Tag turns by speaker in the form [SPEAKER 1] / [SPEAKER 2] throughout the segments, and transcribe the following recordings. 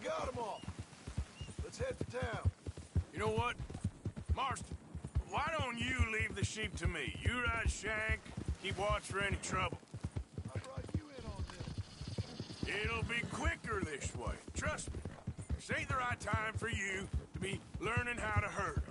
[SPEAKER 1] got them all. Let's head for town.
[SPEAKER 2] You know what? Marston, why don't you leave the sheep to me? You ride Shank, keep watch for any trouble.
[SPEAKER 1] I brought you in on this.
[SPEAKER 2] It'll be quicker this way. Trust me. This ain't the right time for you to be learning how to herd.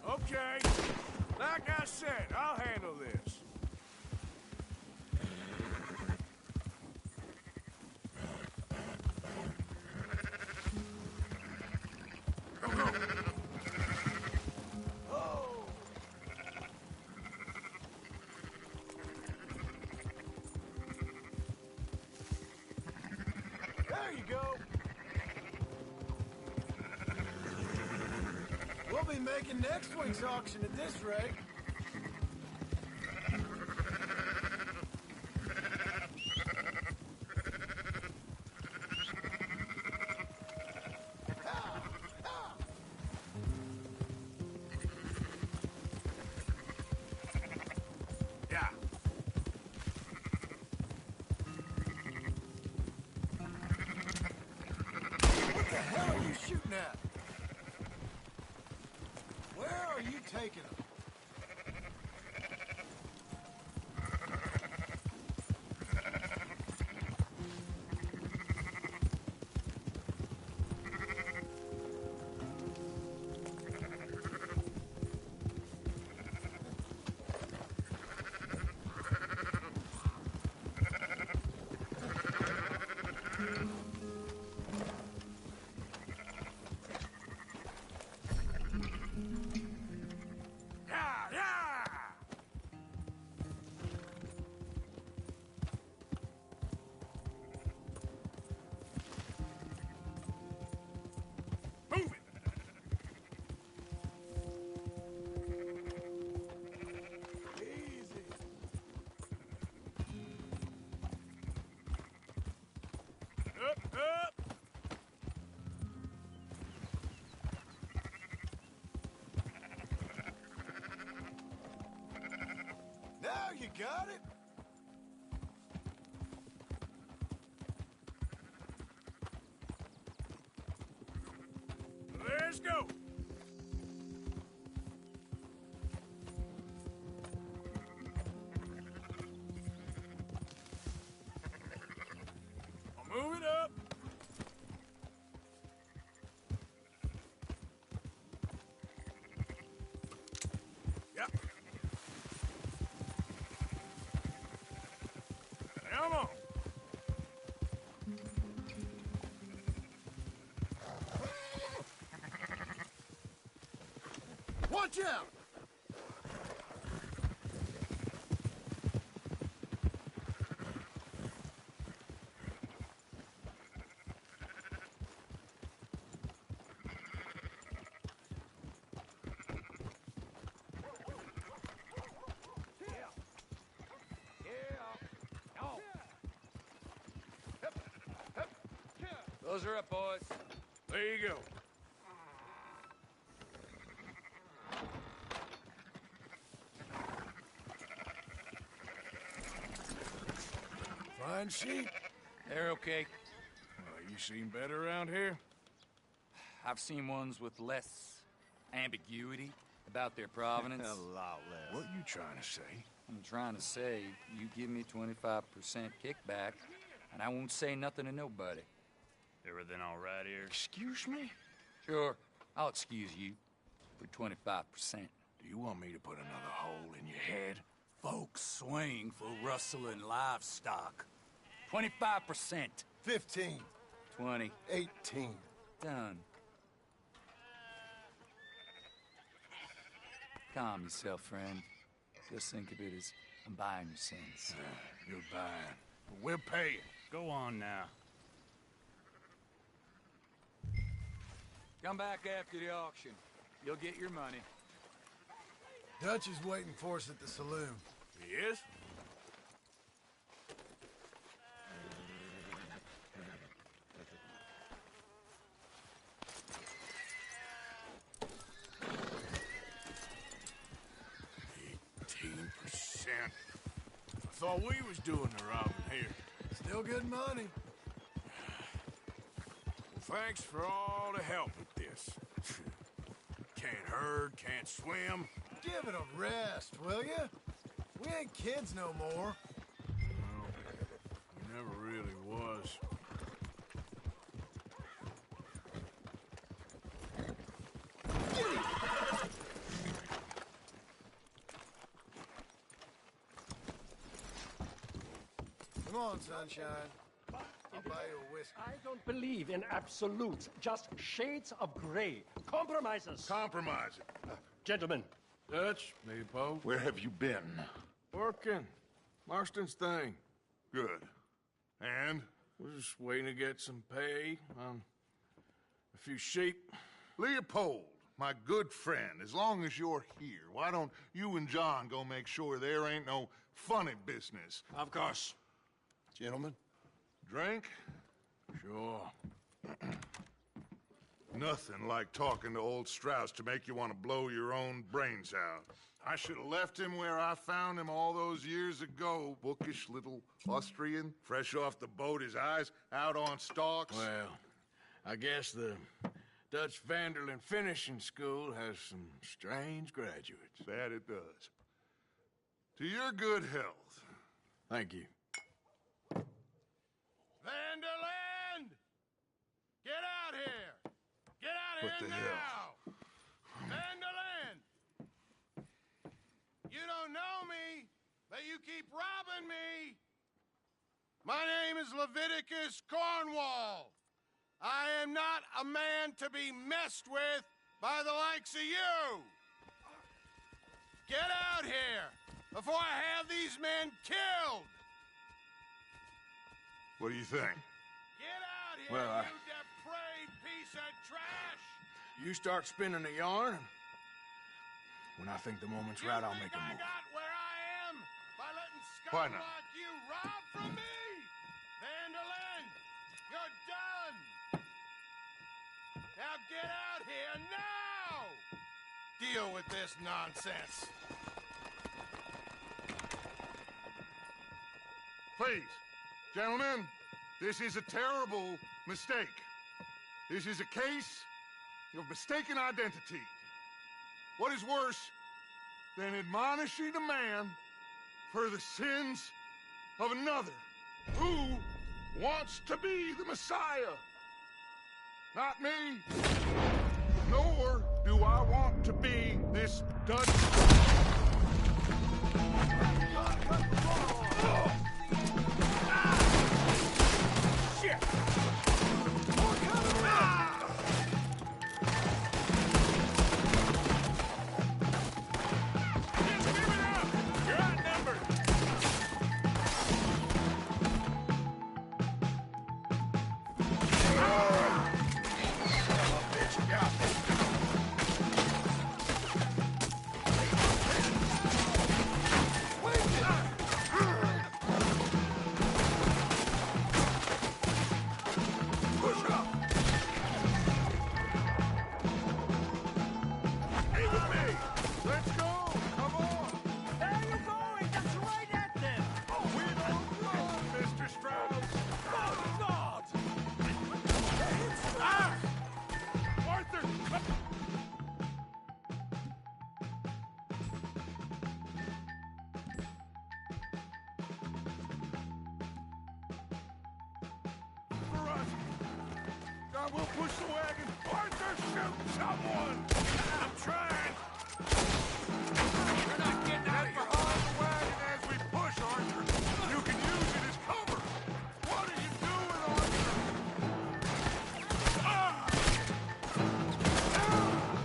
[SPEAKER 2] Okay. Like I said, I'll handle this. Go, go.
[SPEAKER 1] Oh! There you go. We'll be making next week's auction at this rate.
[SPEAKER 2] Yeah.
[SPEAKER 1] What the hell are you shooting at? Where are you taking them?
[SPEAKER 2] Yeah, yeah! Move it!
[SPEAKER 1] Easy.
[SPEAKER 2] Up, up!
[SPEAKER 1] Now you got it.
[SPEAKER 2] Let's go! I'll move it up. Yep. Come on.
[SPEAKER 1] Watch out!
[SPEAKER 3] Those are up, boys.
[SPEAKER 2] There you go.
[SPEAKER 1] Fine sheep.
[SPEAKER 3] They're okay.
[SPEAKER 2] You seem better around here?
[SPEAKER 3] I've seen ones with less ambiguity about their provenance.
[SPEAKER 4] A lot less.
[SPEAKER 2] What you trying to say?
[SPEAKER 3] I'm trying to say, you give me 25% kickback, and I won't say nothing to nobody.
[SPEAKER 4] Everything all right here?
[SPEAKER 2] Excuse me?
[SPEAKER 3] Sure, I'll excuse you for 25%.
[SPEAKER 2] Do you want me to put another hole in your head?
[SPEAKER 3] Folks swing for rustling livestock. 25%.
[SPEAKER 1] 15.
[SPEAKER 3] 20.
[SPEAKER 1] 18.
[SPEAKER 3] Done. Calm yourself, friend. Just think of it as I'm buying your sins.
[SPEAKER 2] You're buying. But we're paying.
[SPEAKER 4] Go on now.
[SPEAKER 3] Come back after the auction. You'll get your money.
[SPEAKER 1] Dutch is waiting for us at the saloon.
[SPEAKER 2] He is? I thought we was doing the robbing here.
[SPEAKER 1] Still good money.
[SPEAKER 2] Well, thanks for all the help with this. Can't herd, can't swim.
[SPEAKER 1] Give it a rest, will ya? We ain't kids no more.
[SPEAKER 2] Well, we never really was.
[SPEAKER 1] Come on, sunshine. I'll buy you a whiskey.
[SPEAKER 5] I don't believe in absolutes, just shades of gray. Compromises.
[SPEAKER 6] Compromising.
[SPEAKER 5] Gentlemen,
[SPEAKER 2] Dutch, me, Poe.
[SPEAKER 6] Where have you been?
[SPEAKER 2] Working. Marston's thing.
[SPEAKER 6] Good. And?
[SPEAKER 2] We're just waiting to get some pay on a few sheep.
[SPEAKER 6] Leopold, my good friend, as long as you're here, why don't you and John go make sure there ain't no funny business?
[SPEAKER 2] Of course.
[SPEAKER 1] Gentlemen.
[SPEAKER 6] Drink?
[SPEAKER 2] Sure.
[SPEAKER 6] Nothing like talking to old Strauss to make you want to blow your own brains out. I should have left him where I found him all those years ago. Bookish little Austrian, fresh off the boat, his eyes out on stalks.
[SPEAKER 2] Well, I guess the Dutch Vanderlyn Finishing School has some strange graduates.
[SPEAKER 6] That it does. To your good health.
[SPEAKER 2] Thank you. Vanderlyn! Get out here! Get out
[SPEAKER 6] What
[SPEAKER 2] here
[SPEAKER 6] the
[SPEAKER 2] now!
[SPEAKER 6] hell?
[SPEAKER 2] Vanderlyn! You don't know me, but you keep robbing me! My name is Leviticus Cornwall. I am not a man to be messed with by the likes of you! Get out here before I have these men killed!
[SPEAKER 6] What do you think?
[SPEAKER 2] Get out here, Well, you depraved piece of trash! You start spinning a yarn, and when I think the moment's right, I'll make a move. I got where I am by letting
[SPEAKER 6] Why
[SPEAKER 2] scum
[SPEAKER 6] not?
[SPEAKER 2] like you rob from me? Vanderlyn, you're done! Now get out here now! Deal with this nonsense.
[SPEAKER 6] Please, gentlemen, this is a terrible mistake. This is a case of mistaken identity. What is worse than admonishing a man for the sins of another who wants to be the Messiah? Not me, nor do I want to be this Dutch. We'll push the wagon. Arthur, shoot someone! I'm trying. You're not getting out of behind the wagon as we push, Arthur. You can use it as cover. What are you doing, Arthur?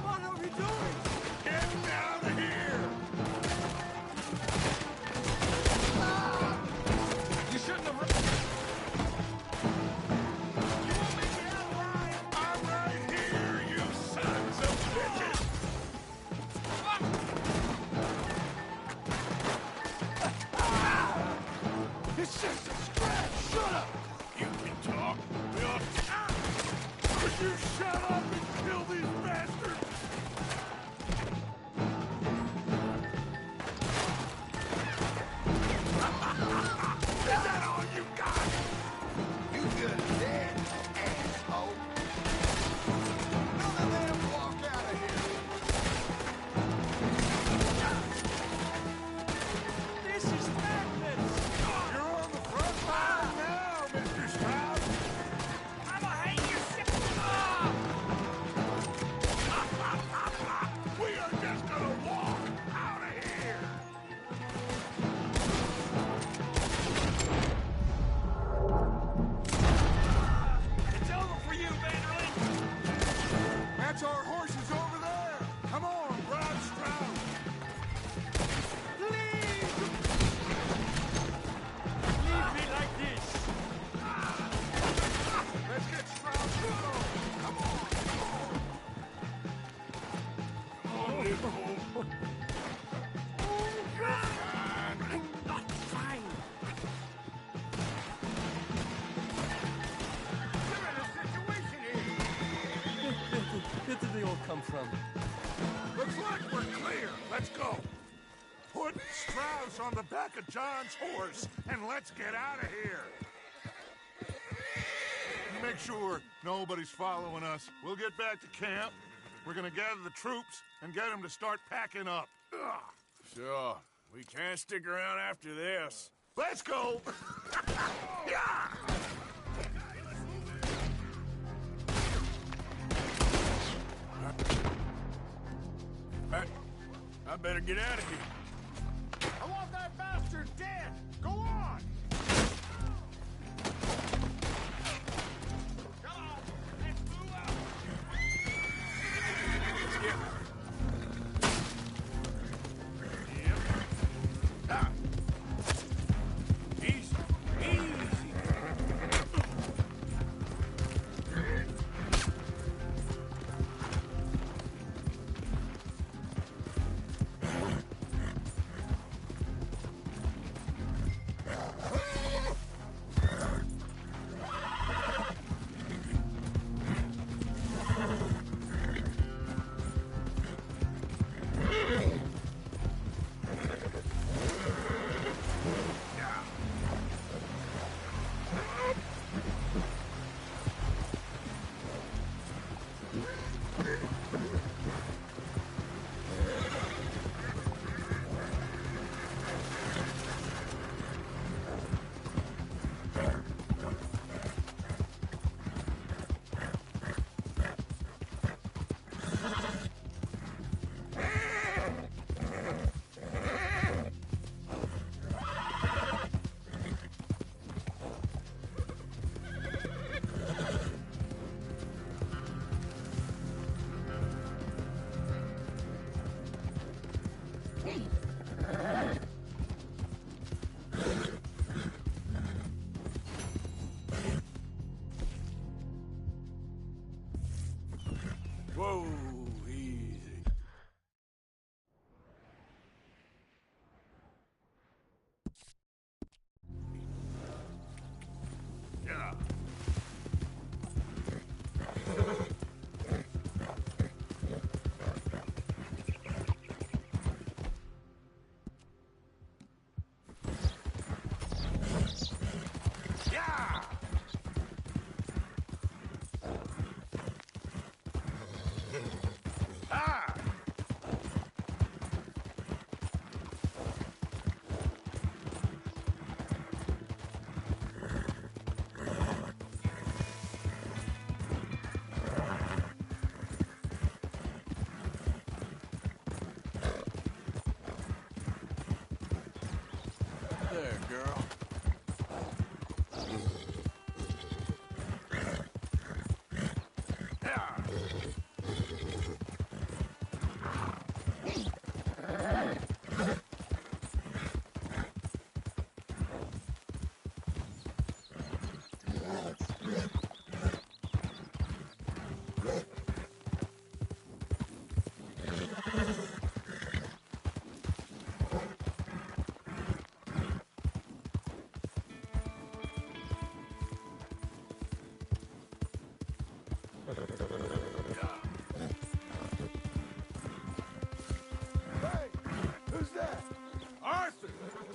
[SPEAKER 6] What are we doing? Get out of here! You shouldn't have... I'm right here, you sons of bitches! you shut up and kill these bastards? Is that all you got?
[SPEAKER 1] You good dead, asshole. Now let them walk out of here.
[SPEAKER 5] This is madness!
[SPEAKER 6] You're on the front line now, Mr. Stroud.
[SPEAKER 5] I'ma hang yourself!
[SPEAKER 6] We are just gonna walk out of here.
[SPEAKER 5] It's over for you, Vanderlyn!
[SPEAKER 6] That's our horses over there. Come on, grab Stroud.
[SPEAKER 5] Leave me like this!
[SPEAKER 6] Let's get Stroud going. Come on, come on.
[SPEAKER 5] I'm not fine!
[SPEAKER 2] You're in a situation here.
[SPEAKER 5] Where did they all come from?
[SPEAKER 6] Looks like we're clear. Let's go. Put Strauss on the back of John's horse, and let's get out of here. You make sure nobody's following us. We'll get back to camp. We're gonna gather the troops and get them to start packing up. Ugh.
[SPEAKER 2] Sure. We can't stick around after this.
[SPEAKER 6] Let's go. Yeah.
[SPEAKER 2] I better get out of here. I want that bastard dead! Go on! Come on! Let's move out! Skip. Yep. Ah. Easy. Easy.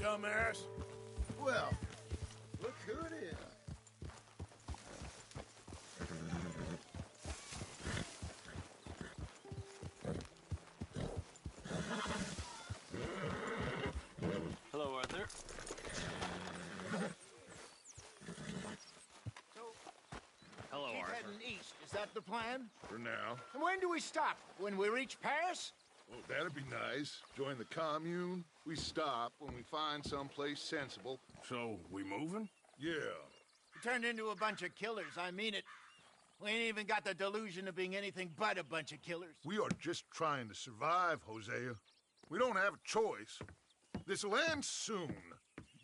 [SPEAKER 2] dumbass.
[SPEAKER 1] Well, look who it is.
[SPEAKER 4] Hello, Arthur. Hello,
[SPEAKER 1] Keep
[SPEAKER 4] Arthur.
[SPEAKER 1] heading east. Is that the plan?
[SPEAKER 6] For now.
[SPEAKER 1] And when do we stop? When we reach Paris?
[SPEAKER 6] Well, that'd be nice. Join the commune. We stop when we find someplace sensible.
[SPEAKER 2] So, we moving?
[SPEAKER 6] Yeah.
[SPEAKER 1] We turned into a bunch of killers. I mean it. We ain't even got the delusion of being anything but a bunch of killers.
[SPEAKER 6] We are just trying to survive, Hosea. We don't have a choice. This'll end soon.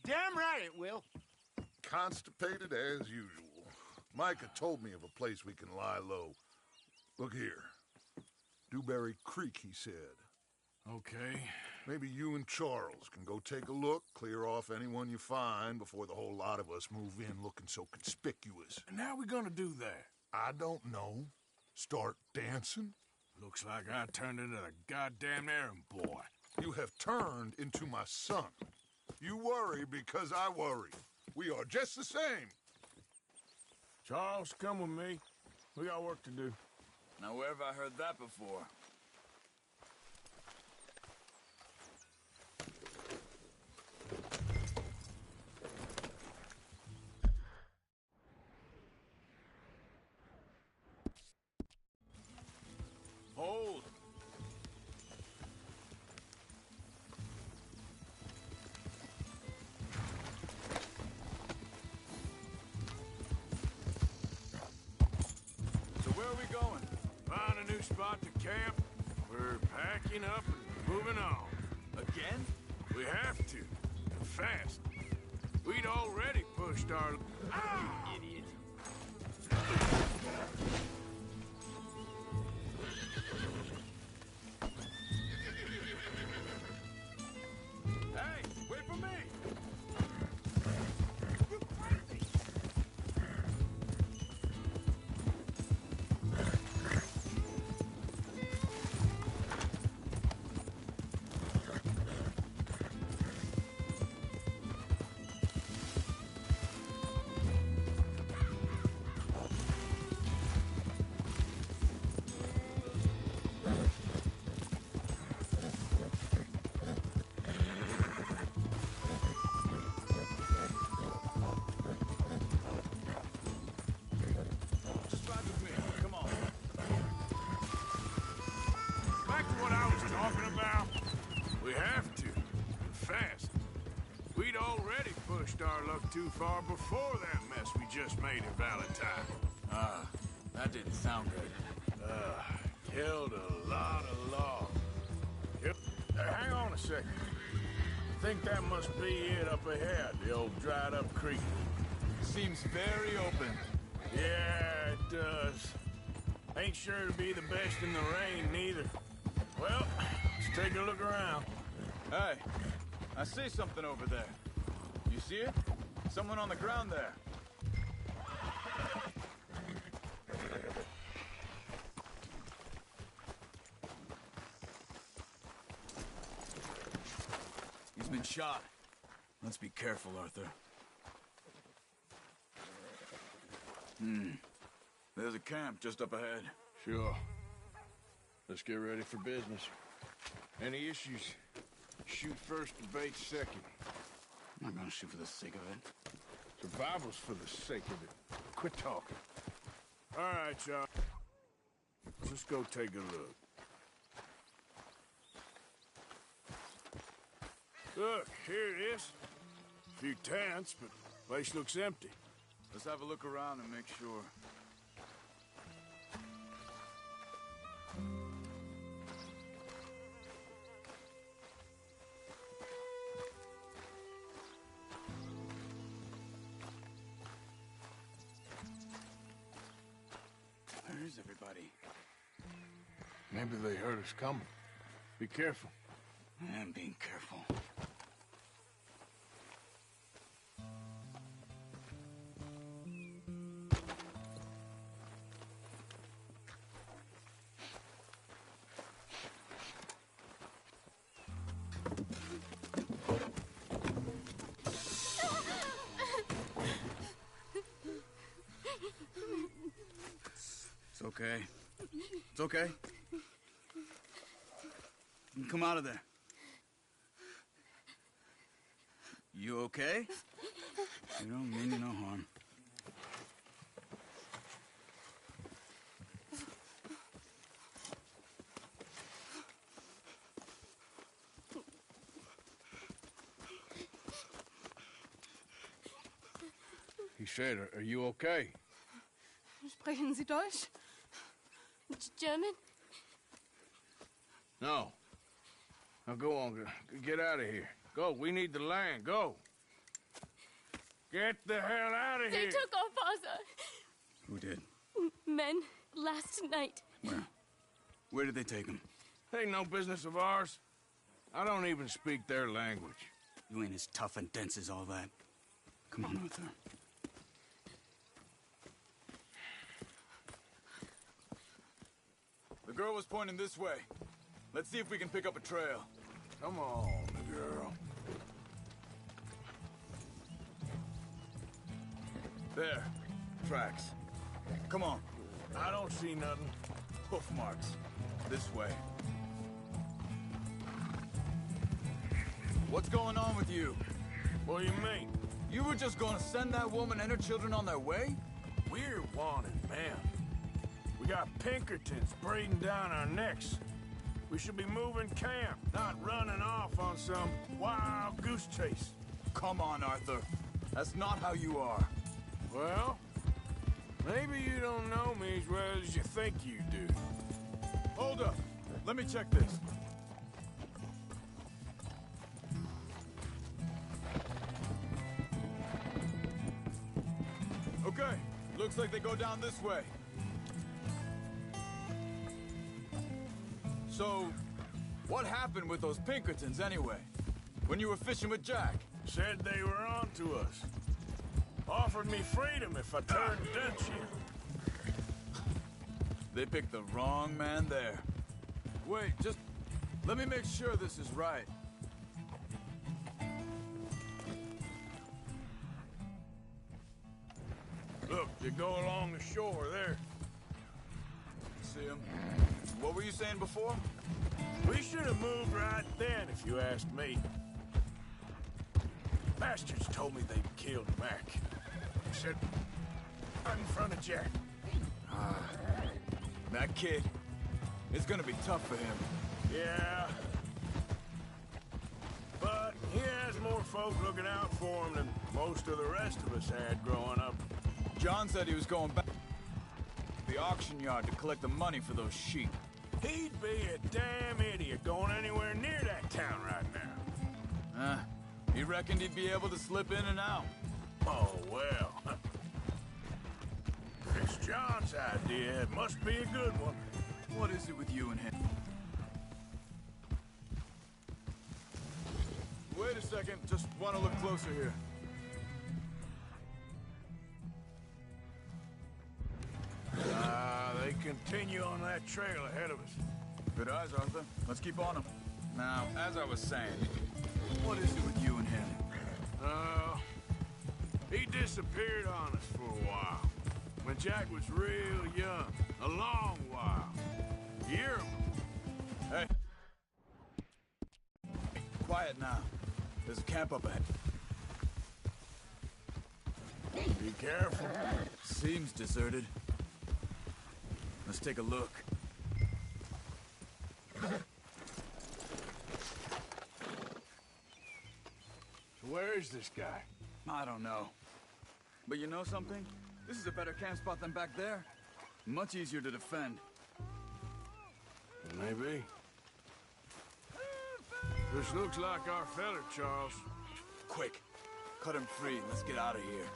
[SPEAKER 1] Damn right it will.
[SPEAKER 6] Constipated as usual. Micah told me of a place we can lie low. Look here. Dewberry Creek, he said.
[SPEAKER 2] Okay.
[SPEAKER 6] Maybe you and Charles can go take a look, clear off anyone you find before the whole lot of us move in looking so conspicuous.
[SPEAKER 2] And how we gonna do that?
[SPEAKER 6] I don't know. Start dancing?
[SPEAKER 2] Looks like I turned into the goddamn errand boy.
[SPEAKER 6] You have turned into my son. You worry because I worry. We are just the same.
[SPEAKER 2] Charles, come with me. We got work to do.
[SPEAKER 3] Now, where have I heard that before? Hold! So where are we going?
[SPEAKER 2] Find a new spot to camp. We're packing up and moving on.
[SPEAKER 3] Again?
[SPEAKER 2] We have to. And fast. We'd already pushed our...
[SPEAKER 3] Idiot. Hey, wait for me! Just ride with me. Come on.
[SPEAKER 2] Back to what I was talking about. We have to. And fast. We'd already pushed our luck too far before that mess we just made in Valentine.
[SPEAKER 3] That didn't sound good.
[SPEAKER 2] Killed a lot of logs. Hang on a second. I think that must be it up ahead, the old dried up creek.
[SPEAKER 3] Seems very open.
[SPEAKER 2] Yeah, it does. Ain't sure to be the best in the rain, neither. Well, let's take a look around.
[SPEAKER 3] Hey, I see something over there. You see it? Someone on the ground there. He's been shot. Let's be careful, Arthur. There's a camp just up ahead.
[SPEAKER 2] Sure. Let's get ready for business. Any issues? Shoot first, debate second.
[SPEAKER 3] I'm not gonna shoot for the sake of it.
[SPEAKER 2] Survival's for the sake of it. Quit talking. All right, y'all. Let's go take a look. Look, here it is. A few tents, but the place looks empty.
[SPEAKER 3] Let's have a look around and make sure. Where is everybody?
[SPEAKER 2] Maybe they heard us coming. Be careful.
[SPEAKER 3] I'm being careful.
[SPEAKER 7] It's okay. It's okay. You can come out of there. You okay? You don't mean you no harm.
[SPEAKER 2] He said, are you okay?
[SPEAKER 8] Sprechen Sie Deutsch? German?
[SPEAKER 2] No. Now go on, get out of here. Go, we need the land, go. Get the hell out of
[SPEAKER 8] They
[SPEAKER 2] here.
[SPEAKER 8] took our father.
[SPEAKER 7] Who did?
[SPEAKER 8] Men, last night.
[SPEAKER 7] Where? Where did they take him?
[SPEAKER 2] Ain't no business of ours. I don't even speak their language.
[SPEAKER 7] You ain't as tough and dense as all that. Come on, Arthur.
[SPEAKER 9] The girl was pointing this way. Let's see if we can pick up a trail.
[SPEAKER 2] Come on, girl.
[SPEAKER 9] There. Tracks. Come on.
[SPEAKER 2] I don't see nothing.
[SPEAKER 9] Hoof marks. This way. What's going on with you?
[SPEAKER 2] What do you mean?
[SPEAKER 9] You were just gonna send that woman and her children on their way?
[SPEAKER 2] We're wanted, man. We got Pinkertons breathing down our necks. We should be moving camp, not running off on some wild goose chase.
[SPEAKER 9] Come on, Arthur. That's not how you are.
[SPEAKER 2] Well, maybe you don't know me as well as you think you do.
[SPEAKER 9] Hold up. Let me check this. Okay. Looks like they go down this way. So, what happened with those Pinkertons anyway? When you were fishing with Jack?
[SPEAKER 2] Said they were on to us. Offered me freedom if I turned Dutchie.
[SPEAKER 9] They picked the wrong man there. Wait, just let me make sure this is right.
[SPEAKER 2] Look, they go along the shore there.
[SPEAKER 9] See him? What were you saying before?
[SPEAKER 2] We should have moved right then, if you ask me. Bastards told me they'd killed Mac. They said, right in front of Jack.
[SPEAKER 9] That kid, it's gonna be tough for him.
[SPEAKER 2] Yeah. But he has more folk looking out for him than most of the rest of us had growing up.
[SPEAKER 9] John said he was going back to the auction yard to collect the money for those sheep.
[SPEAKER 2] He'd be a damn idiot going anywhere near that town right now.
[SPEAKER 9] He reckoned he'd be able to slip in and out.
[SPEAKER 2] Oh, well. If it's John's idea, it must be a good one.
[SPEAKER 9] What is it with you and him? Wait a second, just want to look closer here.
[SPEAKER 2] They continue on that trail ahead of us.
[SPEAKER 9] Good eyes, Arthur. Let's keep on him. Now, as I was saying, what is it with you and him?
[SPEAKER 2] He disappeared on us for a while. When Jack was real young. A long while. A year ago.
[SPEAKER 9] Hey. Quiet now. There's a camp up ahead.
[SPEAKER 2] Be careful.
[SPEAKER 9] Seems deserted. Let's take a look.
[SPEAKER 2] So where is this guy?
[SPEAKER 9] I don't know. But you know something? This is a better camp spot than back there. Much easier to defend.
[SPEAKER 2] Maybe. This looks like our fella, Charles.
[SPEAKER 9] Quick. Cut him free and let's get out of here.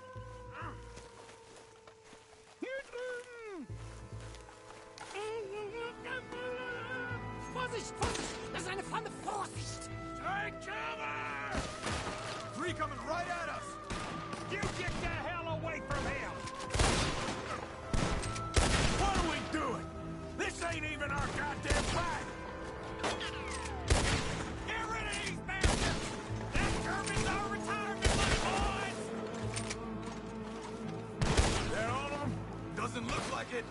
[SPEAKER 5] Vorsicht, Vorsicht! Das ist eine Pfanne! Vorsicht!
[SPEAKER 2] Take cover!
[SPEAKER 9] Three coming right at us!
[SPEAKER 5] You get the hell away from him!
[SPEAKER 2] What are we doing? This ain't even our goddamn fight!
[SPEAKER 5] Get rid of these bastards! That German's our retirement money, boys!
[SPEAKER 2] That all of them?
[SPEAKER 9] Doesn't look like it.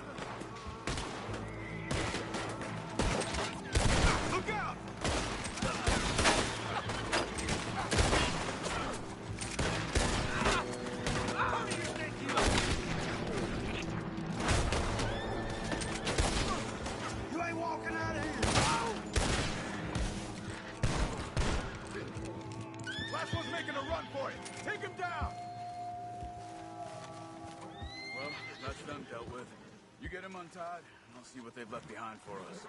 [SPEAKER 9] You get him untied, and I'll see what they've left behind for us.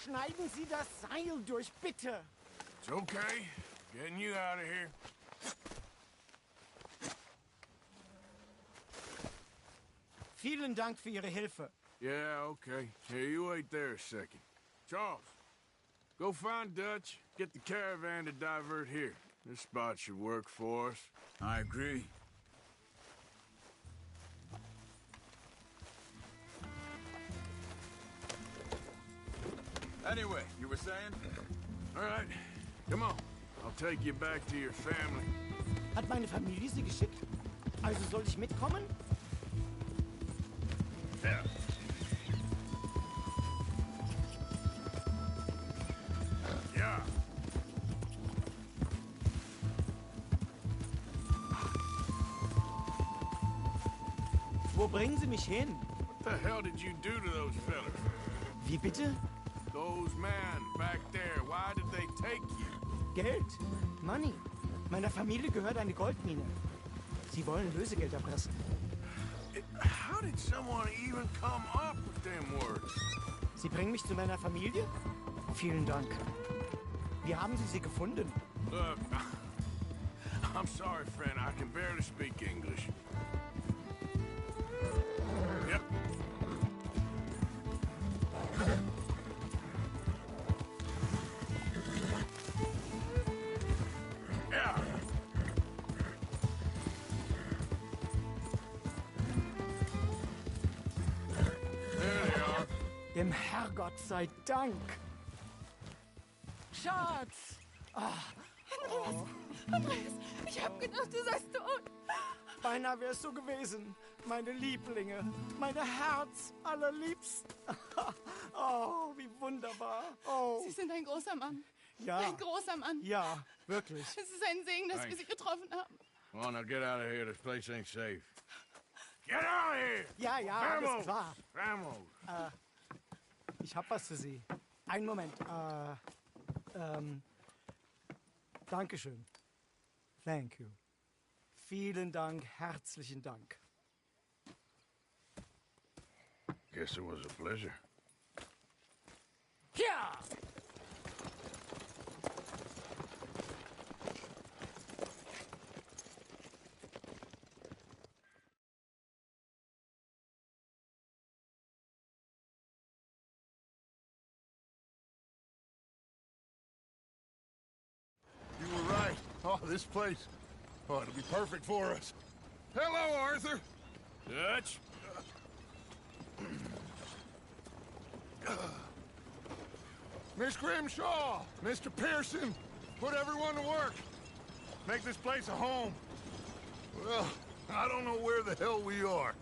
[SPEAKER 10] Schneiden Sie das Seil durch, bitte.
[SPEAKER 2] It's okay. Getting you out of here.
[SPEAKER 10] Vielen Dank für Ihre Hilfe.
[SPEAKER 2] Yeah, okay. Here, you wait there a second. Charles, go find Dutch. Get the caravan to divert here. This spot should work for us.
[SPEAKER 9] I agree. Anyway, you were saying?
[SPEAKER 2] All right, come on. I'll take you back to your family.
[SPEAKER 10] Hat meine Familie Sie geschickt? Also soll ich mitkommen?
[SPEAKER 2] Yeah. Yeah.
[SPEAKER 10] Wo bringen Sie mich hin?
[SPEAKER 2] What the hell did you do to those fellas?
[SPEAKER 10] Wie bitte?
[SPEAKER 2] Those men back there, why did they take you?
[SPEAKER 10] Geld. Money. Meiner Familie gehört eine Goldmine. Sie wollen Lösegeld erpressen.
[SPEAKER 2] How did someone even come up with them words?
[SPEAKER 10] Sie bringen mich zu meiner Familie? Vielen Dank. Wie haben Sie sie gefunden?
[SPEAKER 2] Look, I'm sorry, friend. I can barely speak English. Yep. Yeah. There they are.
[SPEAKER 10] Dem Herrgott sei Dank. Schatz!
[SPEAKER 8] Andreas, ich hab gedacht, du seist tot.
[SPEAKER 10] Beinahe wärst du gewesen. Meine Lieblinge. Meine Herz allerliebsten. Oh, wie wunderbar. Oh.
[SPEAKER 8] Sie sind ein großer Mann.
[SPEAKER 10] Ja.
[SPEAKER 8] Ein großer Mann.
[SPEAKER 10] Ja, wirklich.
[SPEAKER 8] Es ist ein Segen, dass wir Sie getroffen haben.
[SPEAKER 2] Come on, now get out of here. This place ain't safe. Get out of here!
[SPEAKER 10] Ja, ja, alles klar.
[SPEAKER 2] Vamos!
[SPEAKER 10] Ich hab was für Sie. Einen Moment. Dankeschön. Thank you. Vielen Dank, herzlichen Dank.
[SPEAKER 2] Guess it was a pleasure.
[SPEAKER 10] Ja!
[SPEAKER 6] You were right. Oh, this place. Oh, it'll be perfect for us. Hello, Arthur.
[SPEAKER 2] Dutch?
[SPEAKER 6] Miss Grimshaw, Mr. Pearson, put everyone to work. Make this place a home. Well, I don't know where the hell we are,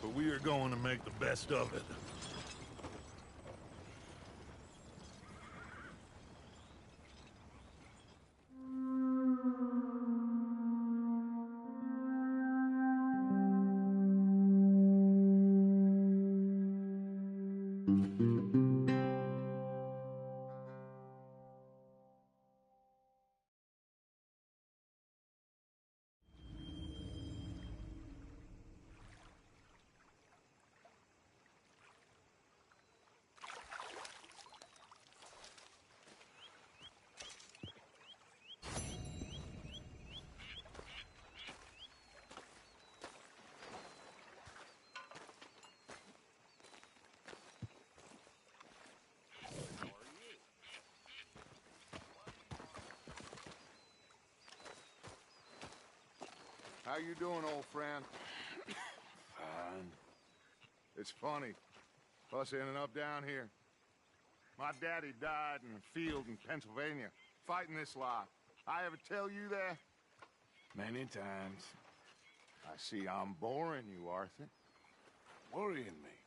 [SPEAKER 6] but we are going to make the best of it. How you doing, old friend?
[SPEAKER 2] Fine.
[SPEAKER 6] It's funny, us ending up down here. My daddy died in a field in Pennsylvania, fighting this lot. I ever tell you that?
[SPEAKER 2] Many times.
[SPEAKER 6] I see I'm boring you, Arthur.
[SPEAKER 2] Worrying me.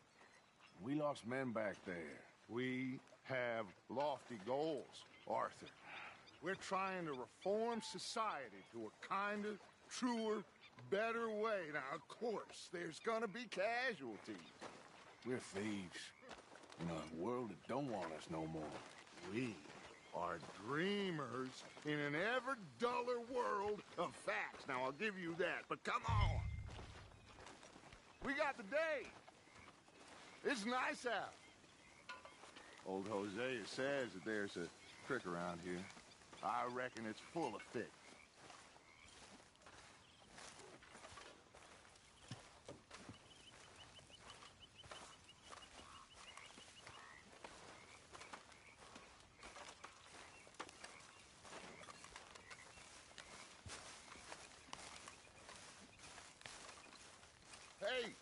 [SPEAKER 2] We lost men back there.
[SPEAKER 6] We have lofty goals, Arthur. We're trying to reform society to a kinder, truer, better way. Now, of course, there's gonna be casualties.
[SPEAKER 2] We're thieves. In a world that don't want us no more.
[SPEAKER 6] We are dreamers in an ever duller world of facts. Now, I'll give you that, but come on. We got the day. It's nice out. Old Hosea says that there's a creek around here. I reckon it's full of fish. Hey,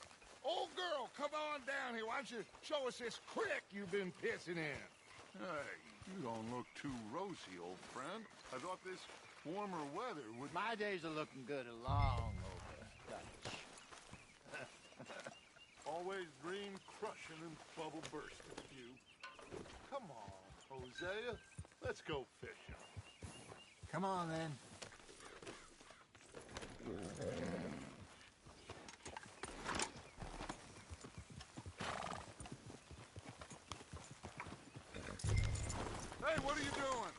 [SPEAKER 6] old girl, come on down here. Why don't you show us this creek you've been pissing in? Hey, you don't look too rosy, old friend. I thought this warmer weather would...
[SPEAKER 1] My days are looking good along over, Dutch.
[SPEAKER 6] Always dream crushing and bubble bursting, you. Come on, Hosea. Let's go fishing.
[SPEAKER 1] Come on, then.
[SPEAKER 6] Hey, what are you doing?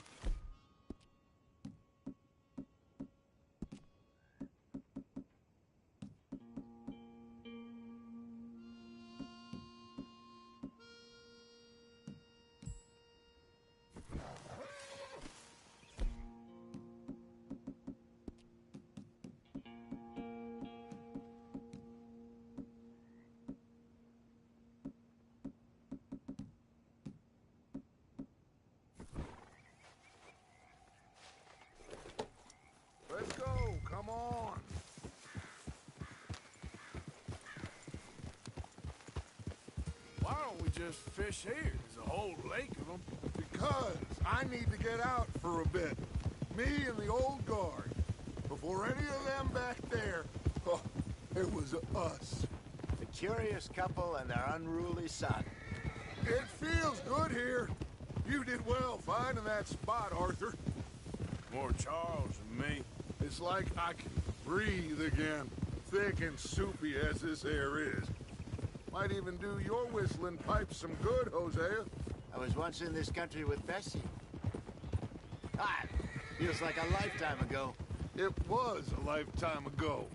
[SPEAKER 6] Let's go. Come on.
[SPEAKER 2] Why don't we just fish here? There's a whole lake of them.
[SPEAKER 6] Because I need to get out for a bit. Me and the old guard. Before any of them back there, oh, it was us.
[SPEAKER 1] The curious couple and their unruly son.
[SPEAKER 6] It feels good here. You did well finding that spot, Arthur.
[SPEAKER 2] More Charles than me.
[SPEAKER 6] It's like I can breathe again, thick and soupy as this air is. Might even do your whistling pipes some good, Hosea.
[SPEAKER 1] I was once in this country with Bessie. Ah, feels like a lifetime ago.
[SPEAKER 6] It was a lifetime ago.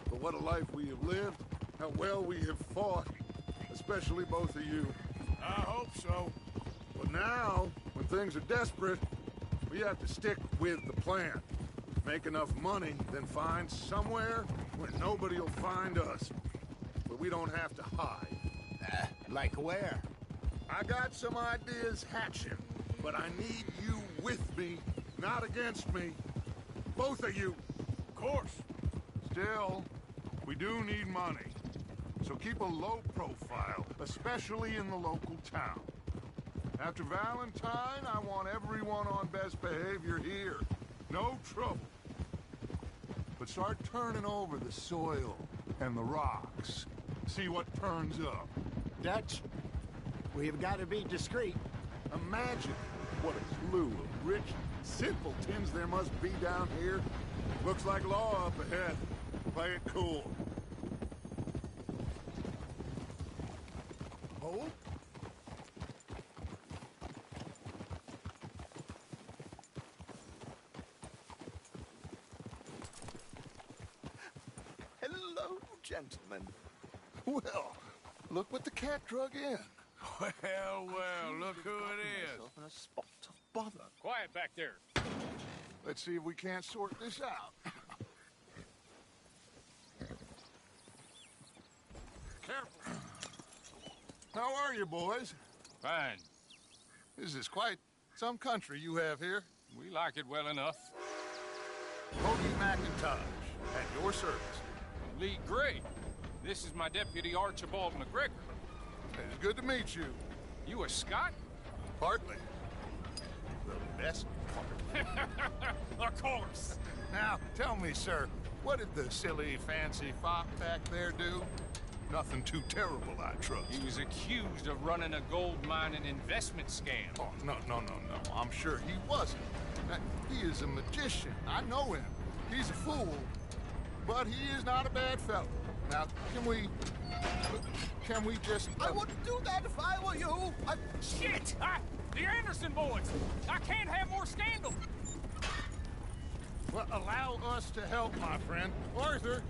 [SPEAKER 6] But what a life we have lived, how well we have fought, especially both of you.
[SPEAKER 2] I hope so.
[SPEAKER 6] But now, when things are desperate, we have to stick with the plan. Make enough money, then find somewhere where nobody will find us. But we don't have to hide.
[SPEAKER 1] Like where?
[SPEAKER 6] I got some ideas hatching, but I need you with me, not against me. Both of you.
[SPEAKER 2] Of course.
[SPEAKER 6] Still, we do need money. So keep a low profile, especially in the local town. After Valentine, I want everyone on best behavior here. No trouble. But start turning over the soil and the rocks. See what turns up.
[SPEAKER 1] Dutch, we've got to be discreet.
[SPEAKER 6] Imagine what a slew of rich simpletons there must be down here. Looks like law up ahead. Play it cool. Hold.
[SPEAKER 1] Hello, gentlemen.
[SPEAKER 6] Well, look what the cat drug in.
[SPEAKER 2] Well, look who it is.
[SPEAKER 1] Myself in a spot of bother.
[SPEAKER 2] Quiet back there.
[SPEAKER 6] Let's see if we can't sort this out. Careful. How are you, boys?
[SPEAKER 2] Fine.
[SPEAKER 6] This is quite some country you have here.
[SPEAKER 2] We like it well enough.
[SPEAKER 6] Cody McIntosh, at your service.
[SPEAKER 2] Lee Gray. This is my deputy Archibald McGregor.
[SPEAKER 6] It's good to meet you.
[SPEAKER 2] You a Scot?
[SPEAKER 6] Partly. The best part.
[SPEAKER 2] Of course.
[SPEAKER 6] Now, tell me, sir, what did the silly, fancy fop back there do? Nothing too terrible, I trust.
[SPEAKER 2] He was accused of running a gold mining investment scam.
[SPEAKER 6] Oh, no. I'm sure he wasn't. He is a magician. I know him. He's a fool, but he is not a bad fellow. Now, can we just...
[SPEAKER 1] I wouldn't do that if I were you.
[SPEAKER 2] Shit!
[SPEAKER 5] The Anderson boys! I can't have more scandal!
[SPEAKER 6] Well, allow us to help, my friend. Arthur,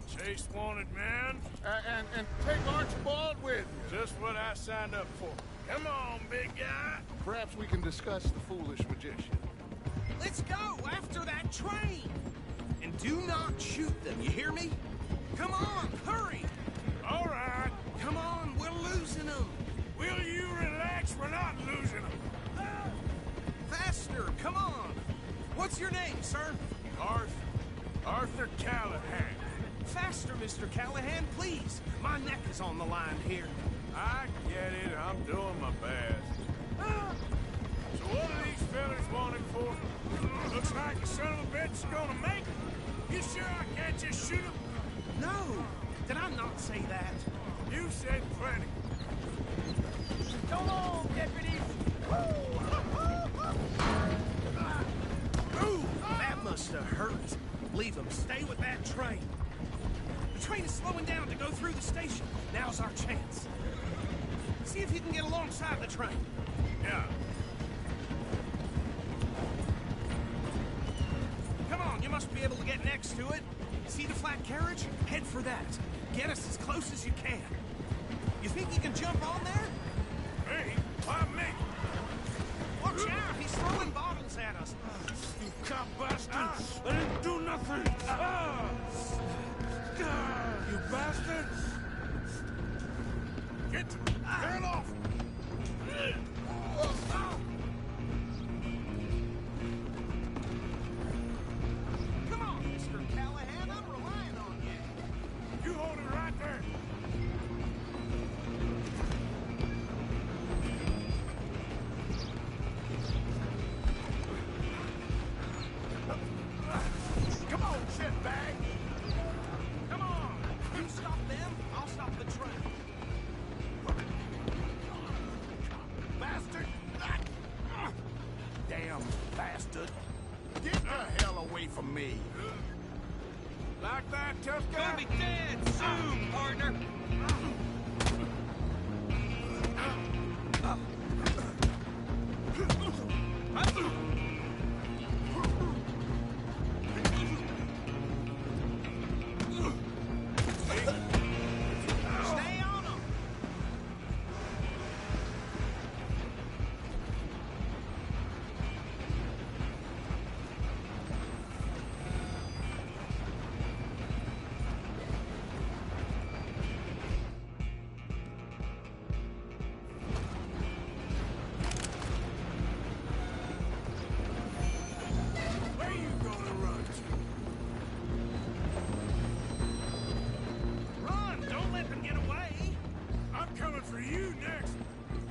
[SPEAKER 2] Chase wanted man.
[SPEAKER 6] and take Archibald with you.
[SPEAKER 2] Just what I signed up for. Come on, big guy.
[SPEAKER 6] Perhaps we can discuss the foolish magician.
[SPEAKER 11] Let's go after that train! And do not shoot them, you hear me? Come on, hurry!
[SPEAKER 2] All right.
[SPEAKER 11] Come on, we're losing them!
[SPEAKER 2] Will you relax? We're not losing them.
[SPEAKER 11] Faster, come on! What's your name, sir?
[SPEAKER 2] Arthur Callahan.
[SPEAKER 11] Faster, Mr. Callahan, please! My neck is on the line here.
[SPEAKER 2] I get it. I'm doing my best. So what are these fellas wanted for? Looks like the son of a bitch is gonna make it. You sure I can't just shoot him?
[SPEAKER 11] No! Did I not say that?
[SPEAKER 2] You said plenty.
[SPEAKER 5] Come on, deputies!
[SPEAKER 11] Ooh, that must have hurt. Leave them. Stay with that train. The train is slowing down to go through the station. Now's our chance. See if you can get alongside the train.
[SPEAKER 2] Yeah.
[SPEAKER 11] Come on, you must be able to get next to it. See the flat carriage? Head for that. Get us as close as you can. You think you can jump on there?
[SPEAKER 2] Hey, why me?
[SPEAKER 11] Watch out, he's throwing bottles at us.
[SPEAKER 2] You cop bastards! I didn't do nothing! You bastards! Get off!
[SPEAKER 11] Come on, Mr. Callahan, I'm relying on you.
[SPEAKER 2] You hold it right there! Come on, shitbag!
[SPEAKER 11] Come on, you stop them, I'll stop the train.
[SPEAKER 2] Bastard! Damn bastard! Get the hell away from me! Like that, tough guy?
[SPEAKER 11] Gonna be dead soon, partner. Stay on them.
[SPEAKER 2] Where you gonna run to?
[SPEAKER 11] Run, don't let them get away.
[SPEAKER 2] I'm coming for you next!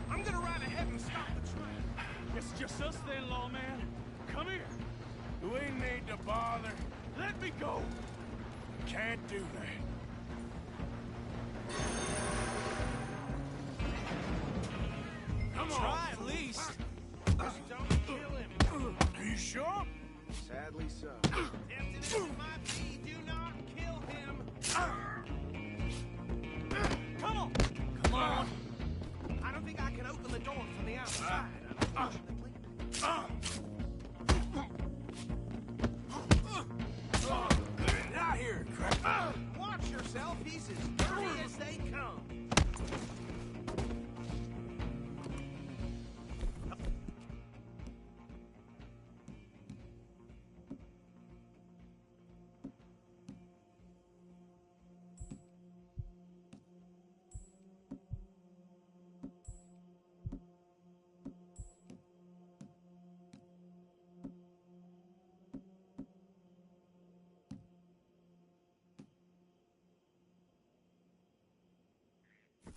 [SPEAKER 11] I'm gonna ride ahead and stop the train.
[SPEAKER 5] It's just us then, lawman. Come here.
[SPEAKER 2] We need to bother.
[SPEAKER 5] Let me go.
[SPEAKER 2] Can't do that. Come on!
[SPEAKER 11] Try at least. Just don't kill him.
[SPEAKER 2] Are you sure?
[SPEAKER 11] Sadly so. Tempted as it might be, do not kill him.
[SPEAKER 5] Come on. Come on.
[SPEAKER 11] I don't think I can open the door from the outside, unfortunately.
[SPEAKER 2] Get out here, crap!
[SPEAKER 11] Watch yourself, he's as dirty as they come.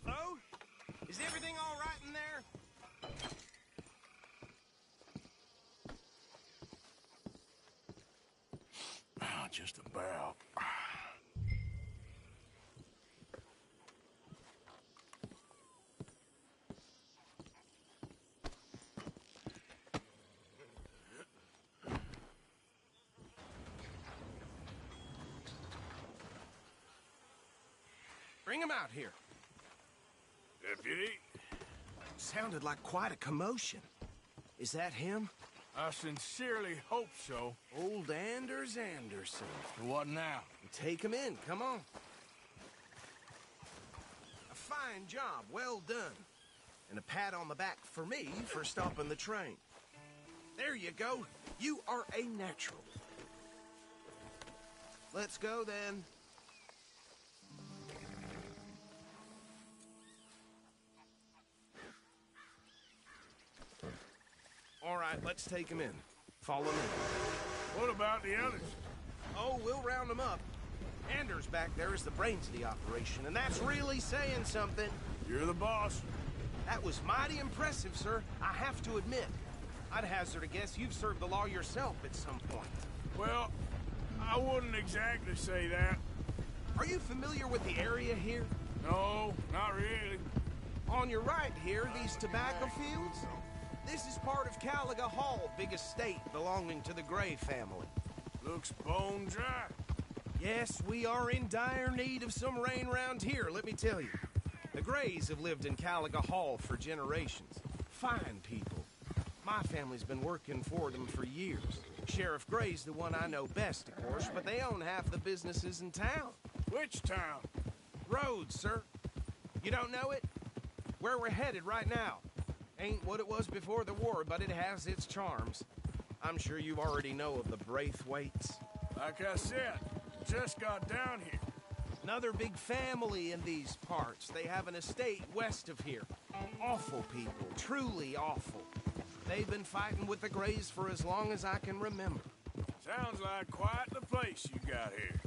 [SPEAKER 11] Hello? Is everything all right in there?
[SPEAKER 2] Just about.
[SPEAKER 11] Bring him out here.
[SPEAKER 2] Deputy?
[SPEAKER 11] Sounded like quite a commotion. Is that him?
[SPEAKER 12] I sincerely hope so.
[SPEAKER 11] Old Anders Anderson.
[SPEAKER 12] What now?
[SPEAKER 11] Take him in, come on. A fine job, well done. And a pat on the back for me for stopping the train. There you go. You are a natural. Let's go, then. All right, let's take him in. Follow me.
[SPEAKER 12] What about the others?
[SPEAKER 11] Oh, we'll round them up. Anders back there is the brains of the operation, and that's really saying something.
[SPEAKER 12] You're the boss.
[SPEAKER 11] That was mighty impressive, sir. I have to admit. I'd hazard a guess you've served the law yourself at some point.
[SPEAKER 12] Well, I wouldn't exactly say that.
[SPEAKER 11] Are you familiar with the area here?
[SPEAKER 12] No, not really.
[SPEAKER 11] On your right here, these tobacco fields? This is part of Caliga Hall, big estate belonging to the Gray family.
[SPEAKER 12] Looks bone dry.
[SPEAKER 11] Yes, we are in dire need of some rain round here, let me tell you. The Grays have lived in Caliga Hall for generations. Fine people. My family's been working for them for years. Sheriff Gray's the one I know best, of course, but they own half the businesses in town.
[SPEAKER 12] Which town?
[SPEAKER 11] Rhodes, sir. You don't know it? Where we're headed right now. Ain't what it was before the war, but it has its charms. I'm sure you already know of the Braithwaites.
[SPEAKER 12] Like I said, just got down here.
[SPEAKER 11] Another big family in these parts. They have an estate west of here. Awful people, truly awful. They've been fighting with the Grays for as long as I can remember.
[SPEAKER 12] Sounds like quite the place you got here.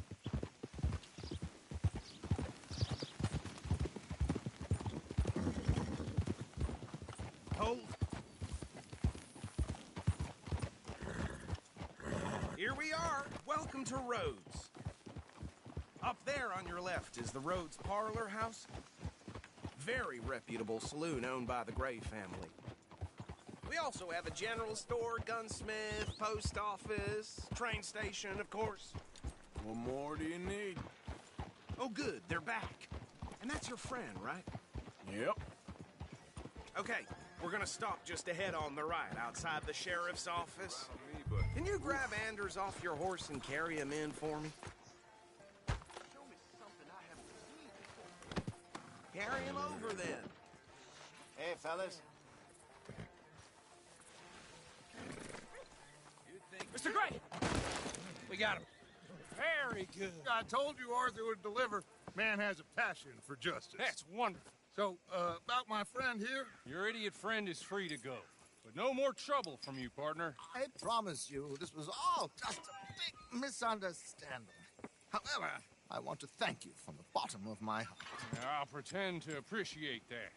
[SPEAKER 11] Hold. Here we are. Welcome to Rhodes. Up there on your left is the Rhodes Parlor House. Very reputable saloon owned by the Gray family. We also have a general store, gunsmith, post office, train station, of course.
[SPEAKER 12] What more do you need?
[SPEAKER 11] Oh, good. They're back. And that's your friend, right?
[SPEAKER 12] Yep.
[SPEAKER 11] Okay, we're gonna stop just ahead on the right, outside the sheriff's office. Can you grab Anders off your horse and carry him in for me? Show me something I haven't seen before. Carry him over, then.
[SPEAKER 13] Hey, fellas.
[SPEAKER 5] Mr. Gray! We got him. Very good.
[SPEAKER 6] I told you Arthur would deliver. Man has a passion for justice.
[SPEAKER 5] That's wonderful.
[SPEAKER 6] So, about my friend here?
[SPEAKER 5] Your idiot friend is free to go. But no more trouble from you, partner.
[SPEAKER 13] I promise you, this was all just a big misunderstanding. However, I want to thank you from the bottom of my heart.
[SPEAKER 5] I'll pretend to appreciate that.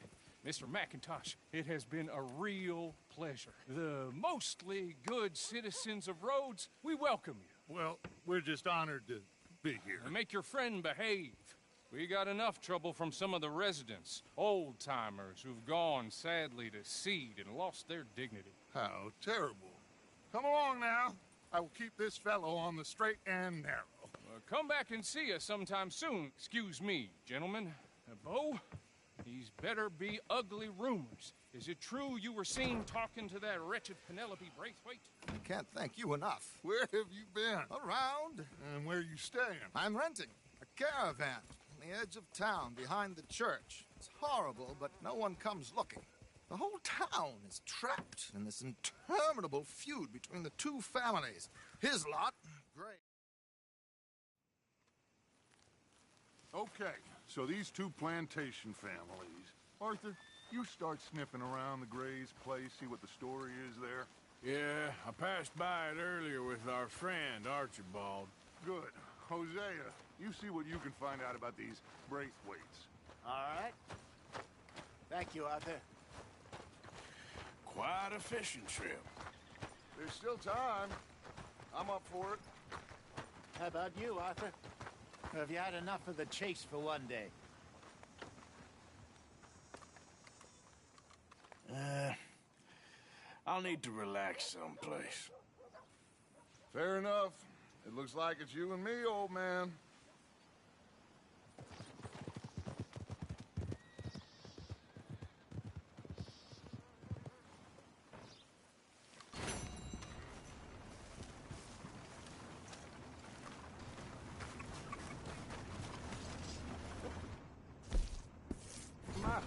[SPEAKER 5] Mr. McIntosh, it has been a real pleasure. The mostly good citizens of Rhodes, we welcome you.
[SPEAKER 6] Well, we're just honored to be here.
[SPEAKER 5] And make your friend behave. We got enough trouble from some of the residents, old-timers who've gone, sadly, to seed and lost their dignity.
[SPEAKER 6] How terrible. Come along now. I will keep this fellow on the straight and narrow.
[SPEAKER 5] Come back and see us sometime soon. Excuse me, gentlemen. Bo, these better be ugly rumors. Is it true you were seen talking to that wretched Penelope Braithwaite?
[SPEAKER 13] I can't thank you enough.
[SPEAKER 6] Where have you been?
[SPEAKER 13] Around.
[SPEAKER 6] And where you staying?
[SPEAKER 13] I'm renting a caravan on the edge of town behind the church. It's horrible, but no one comes looking. The whole town is trapped in this interminable feud between the two families. His lot, Gray.
[SPEAKER 6] Okay, so these two plantation families. Arthur, you start sniffing around the Gray's place, see what the story is there.
[SPEAKER 12] Yeah, I passed by it earlier with our friend, Archibald.
[SPEAKER 6] Good. Hosea, you see what you can find out about these Braithwaites.
[SPEAKER 13] All right. Thank you, Arthur.
[SPEAKER 12] Quite a fishing trip.
[SPEAKER 6] There's still time. I'm up for it.
[SPEAKER 13] How about you, Arthur? Or have you had enough of the chase for one day?
[SPEAKER 12] I'll need to relax someplace.
[SPEAKER 6] Fair enough. It looks like it's you and me, old man.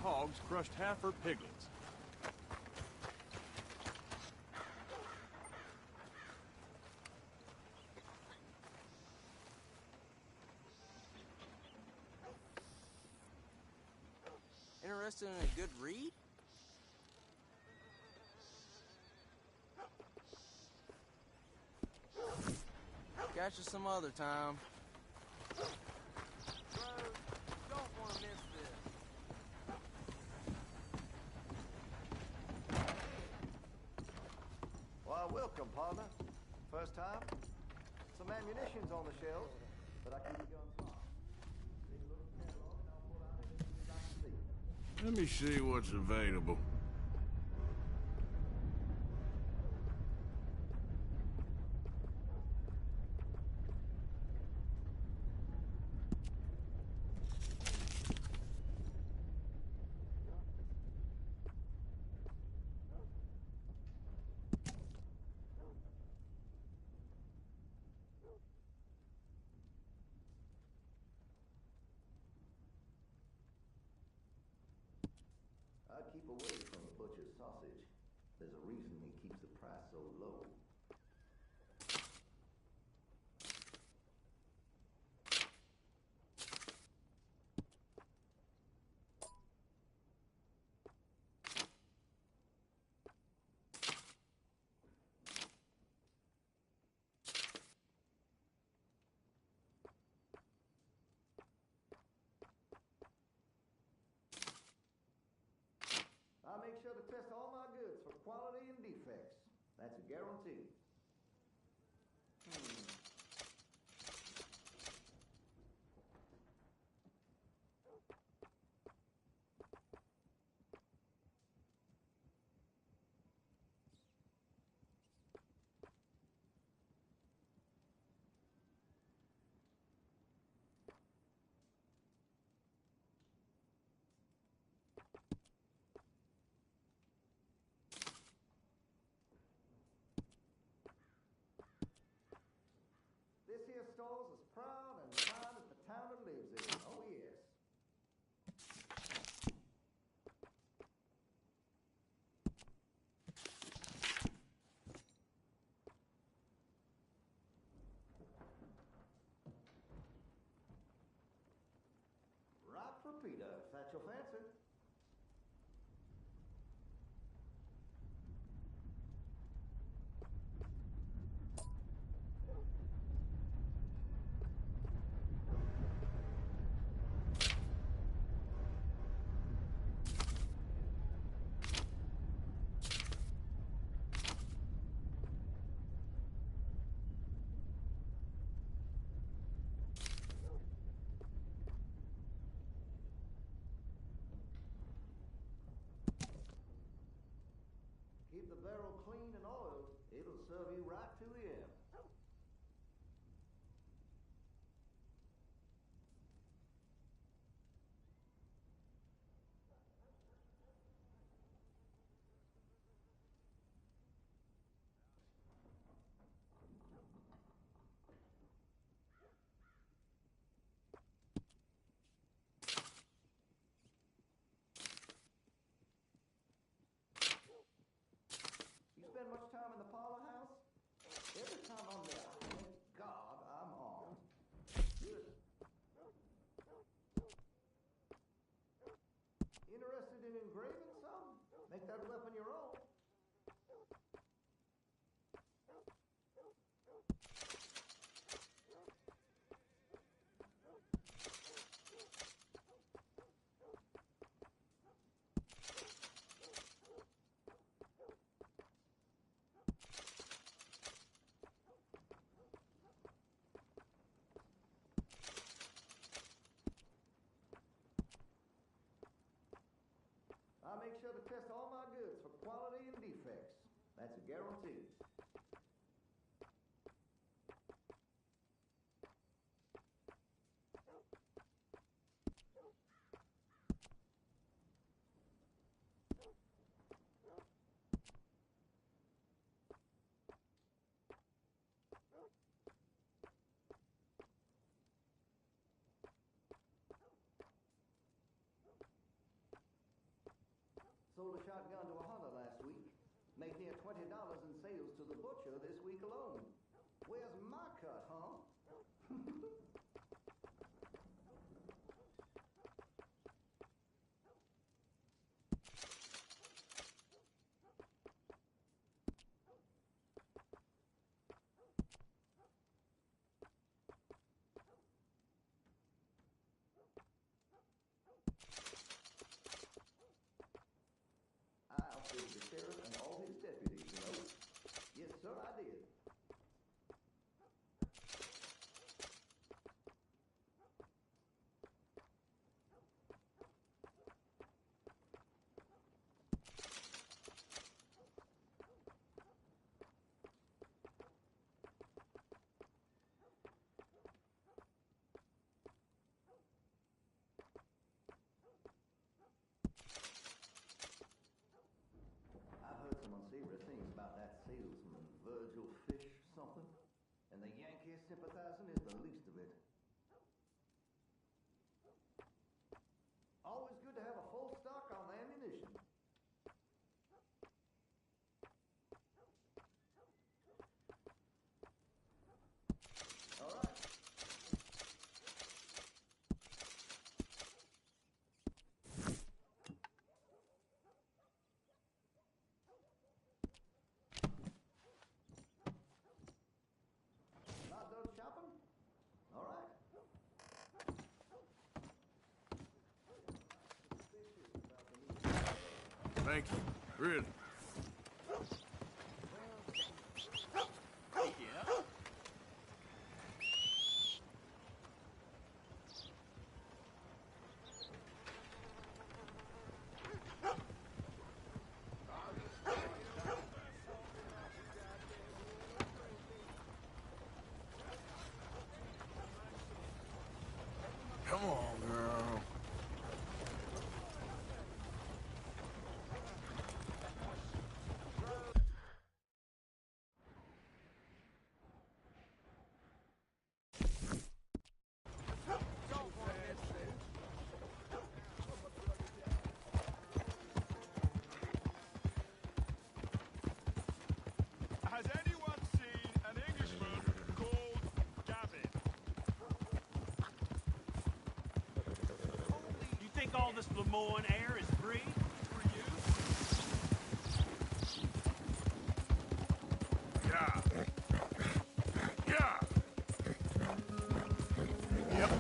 [SPEAKER 12] hogs crushed half her piglets.
[SPEAKER 11] Interested in a good read? Catch you some other time. Bro, you don't want to miss this.
[SPEAKER 14] Why, welcome, partner. First time? Some ammunition's on the shelves, but I keep the guns hot. Take a look at the catalog and I'll pull out anything you'd like to see.
[SPEAKER 12] Let me see what's available.
[SPEAKER 14] I keep away from the butcher's sausage. There's a reason he keeps the price so low. I make sure to test all my goods for quality and defects. That's a guarantee. This here store's as proud and fine as the town it lives in. Oh, yes. Right for Peter, if that's your fancy. Keep the barrel clean and oiled. It'll serve you right to the end. You spend much time in the parlor house? Every time I'm there, thank God I'm armed. Good. Interested in engraving some? Make that weapon your own. I make sure to test all my goods for quality and defects. That's a guarantee. guess sympathizing is the least of it. Always good to have a full stock on ammunition. All right. Not done shopping? All right.
[SPEAKER 12] Thank you. Really.
[SPEAKER 4] Yeah.
[SPEAKER 12] Come on, girl.
[SPEAKER 15] Has anyone seen an Englishman called Gavin?
[SPEAKER 16] You think all this Lemoyne air is free for you?
[SPEAKER 12] Yeah. Yeah. Yep.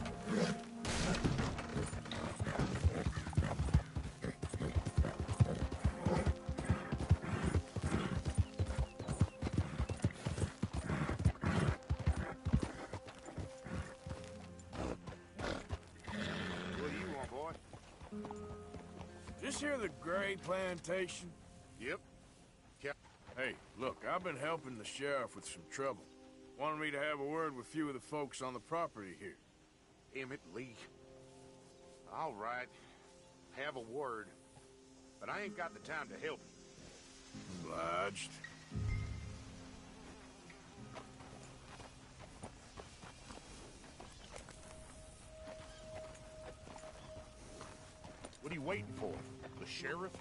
[SPEAKER 2] What do you want, boy?
[SPEAKER 12] This here the Gray Plantation?
[SPEAKER 2] Yep.
[SPEAKER 12] Hey, look, I've been helping the sheriff with some trouble. Wanted me to have a word with a few of the folks on the property here.
[SPEAKER 2] Emmett Lee. All right. Have a word. But I ain't got the time to help you.
[SPEAKER 12] Obliged.
[SPEAKER 2] What are you waiting for? The sheriff?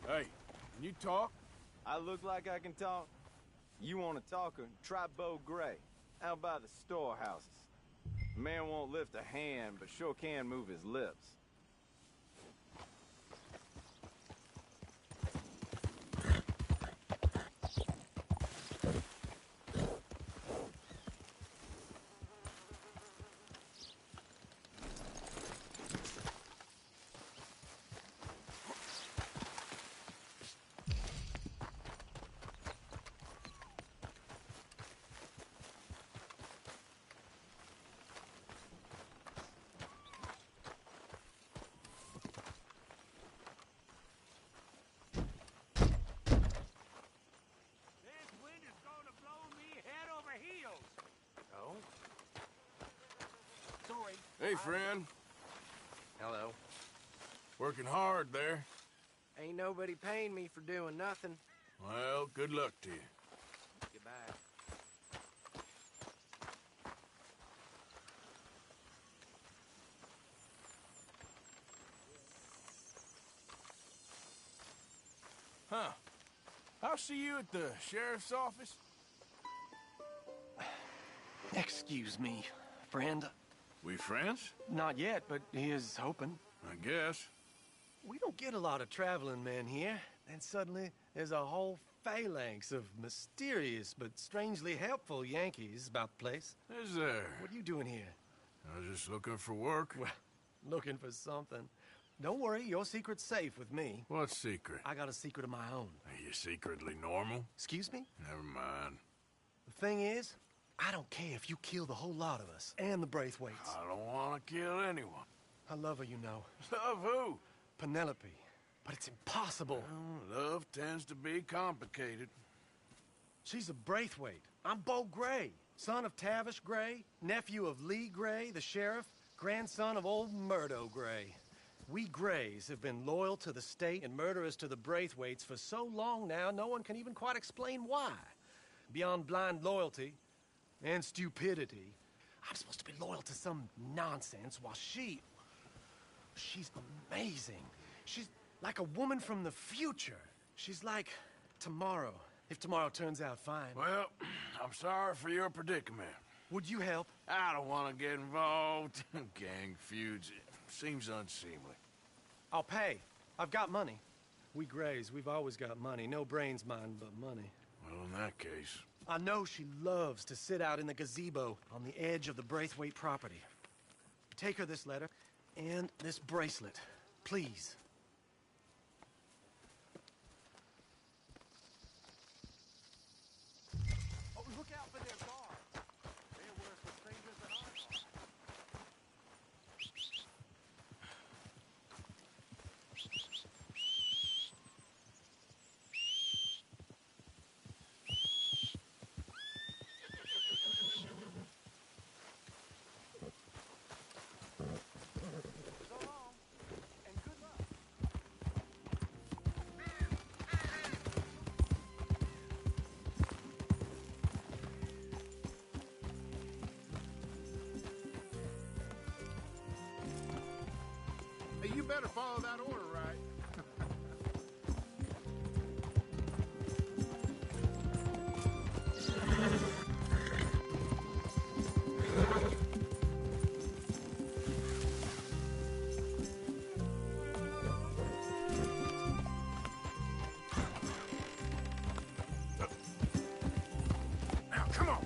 [SPEAKER 12] Hey, can you talk?
[SPEAKER 17] I look like I can talk? You want to talk, try Bo Gray, out by the storehouses. Man won't lift a hand, but sure can move his lips.
[SPEAKER 12] Hey, friend.
[SPEAKER 11] Hello.
[SPEAKER 12] Working hard there.
[SPEAKER 11] Ain't nobody paying me for doing nothing.
[SPEAKER 12] Well, good luck to you.
[SPEAKER 11] Goodbye.
[SPEAKER 12] Huh. I'll see you at the sheriff's office.
[SPEAKER 18] Excuse me, friend.
[SPEAKER 12] We friends?
[SPEAKER 18] Not yet, but he is hoping.
[SPEAKER 12] I guess.
[SPEAKER 18] We don't get a lot of traveling men here. And suddenly, there's a whole phalanx of mysterious but strangely helpful Yankees about the place.
[SPEAKER 12] Is there?
[SPEAKER 18] What are you doing here?
[SPEAKER 12] I was just looking for work.
[SPEAKER 18] Well, looking for something. Don't worry, your secret's safe with me.
[SPEAKER 12] What secret?
[SPEAKER 18] I got a secret of my own.
[SPEAKER 12] Are you secretly normal?
[SPEAKER 18] Excuse me?
[SPEAKER 12] Never mind.
[SPEAKER 18] The thing is, I don't care if you kill the whole lot of us and the Braithwaites.
[SPEAKER 12] I don't want to kill anyone.
[SPEAKER 18] I love her, you know.
[SPEAKER 12] Love who?
[SPEAKER 18] Penelope. But it's impossible.
[SPEAKER 12] Well, love tends to be complicated.
[SPEAKER 18] She's a Braithwaite. I'm Bo Gray, son of Tavish Gray, nephew of Lee Gray, the sheriff, grandson of old Murdo Gray. We Grays have been loyal to the state and murderers to the Braithwaites for so long now, no one can even quite explain why. Beyond blind loyalty and stupidity, I'm supposed to be loyal to some nonsense while she's amazing. She's like a woman from the future. She's like tomorrow, if tomorrow turns out fine.
[SPEAKER 12] Well, I'm sorry for your predicament.
[SPEAKER 18] Would you help?
[SPEAKER 12] I don't want to get involved. Gang feuds. Seems unseemly.
[SPEAKER 18] I'll pay. I've got money. We Grays, we've always got money. No brains, mind, but money.
[SPEAKER 12] Well, in that case...
[SPEAKER 18] I know she loves to sit out in the gazebo on the edge of the Braithwaite property. Take her this letter and this bracelet, please. Oh, look out for their guards. They're worse for strangers than I are.
[SPEAKER 2] Hey, you better follow that order, right?
[SPEAKER 12] Now, come on!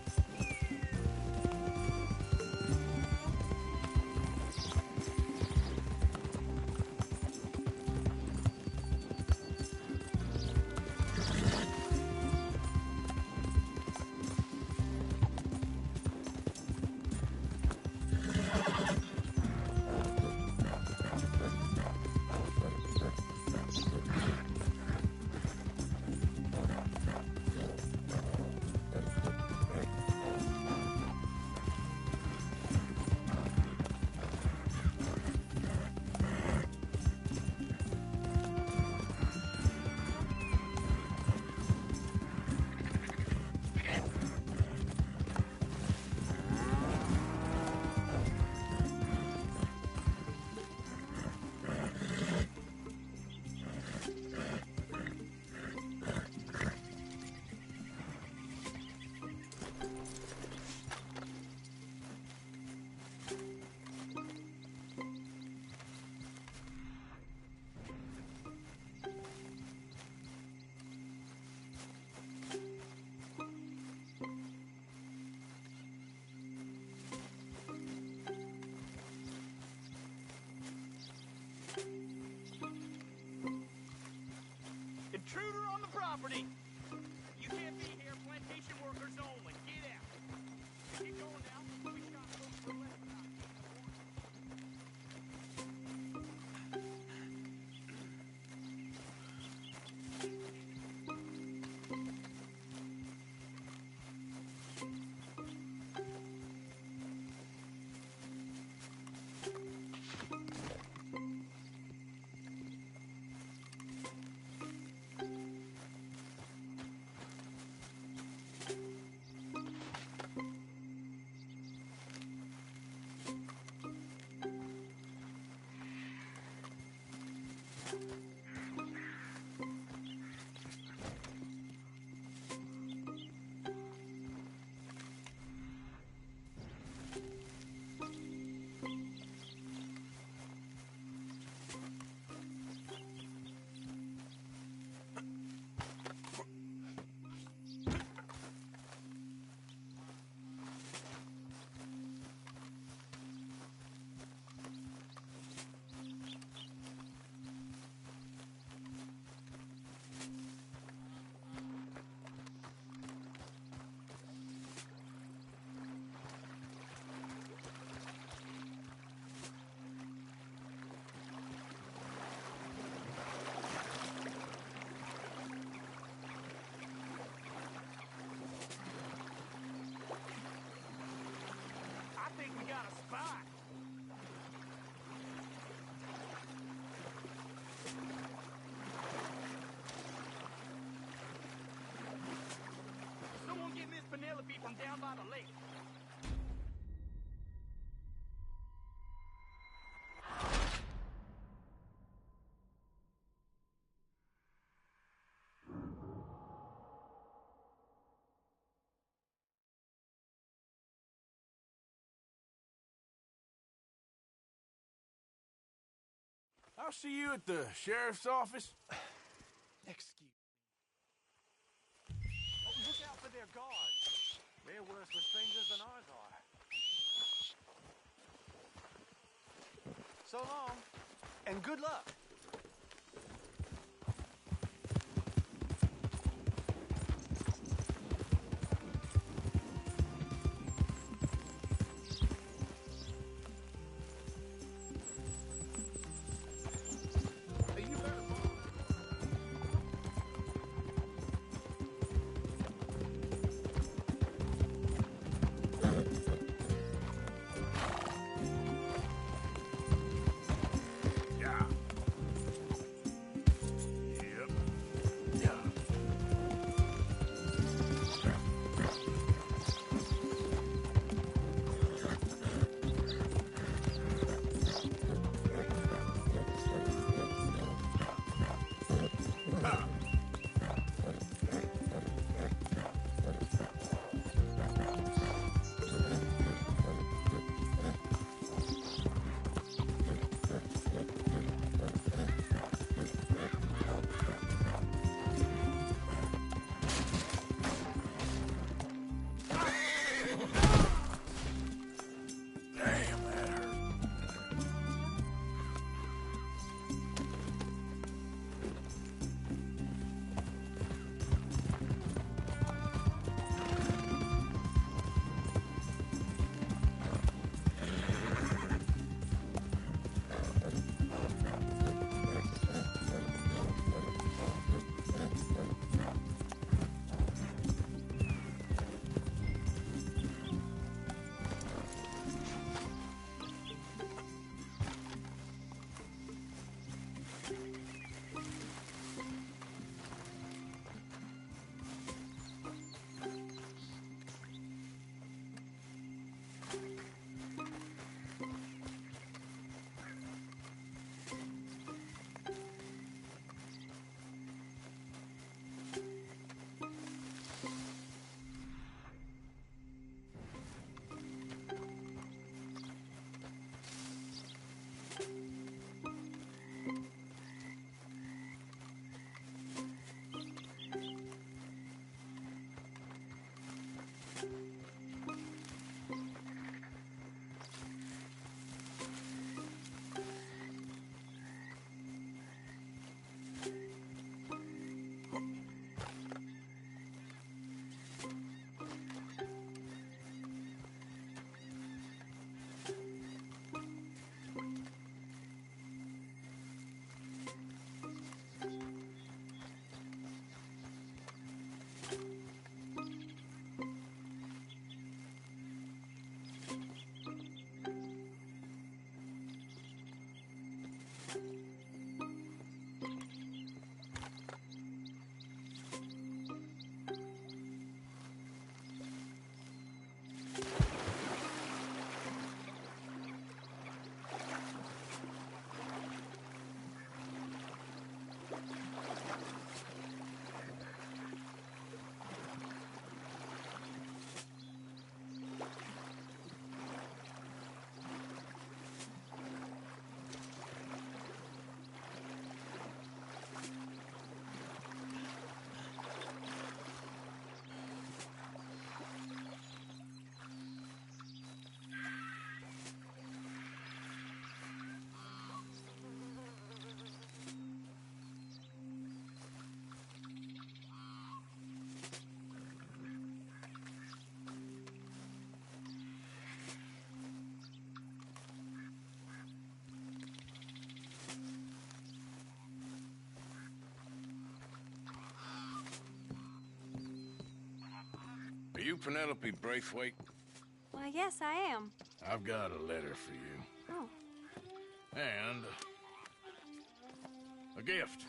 [SPEAKER 16] be from down by the lake.
[SPEAKER 12] I'll see you at the sheriff's office.
[SPEAKER 18] Excuse
[SPEAKER 16] Oh, look out for their guards. They're worse for strangers than ours are. So long, and good luck.
[SPEAKER 12] Are you Penelope Braithwaite?
[SPEAKER 19] Why, yes, I am.
[SPEAKER 12] I've got a letter for you.
[SPEAKER 19] Oh.
[SPEAKER 12] And a gift.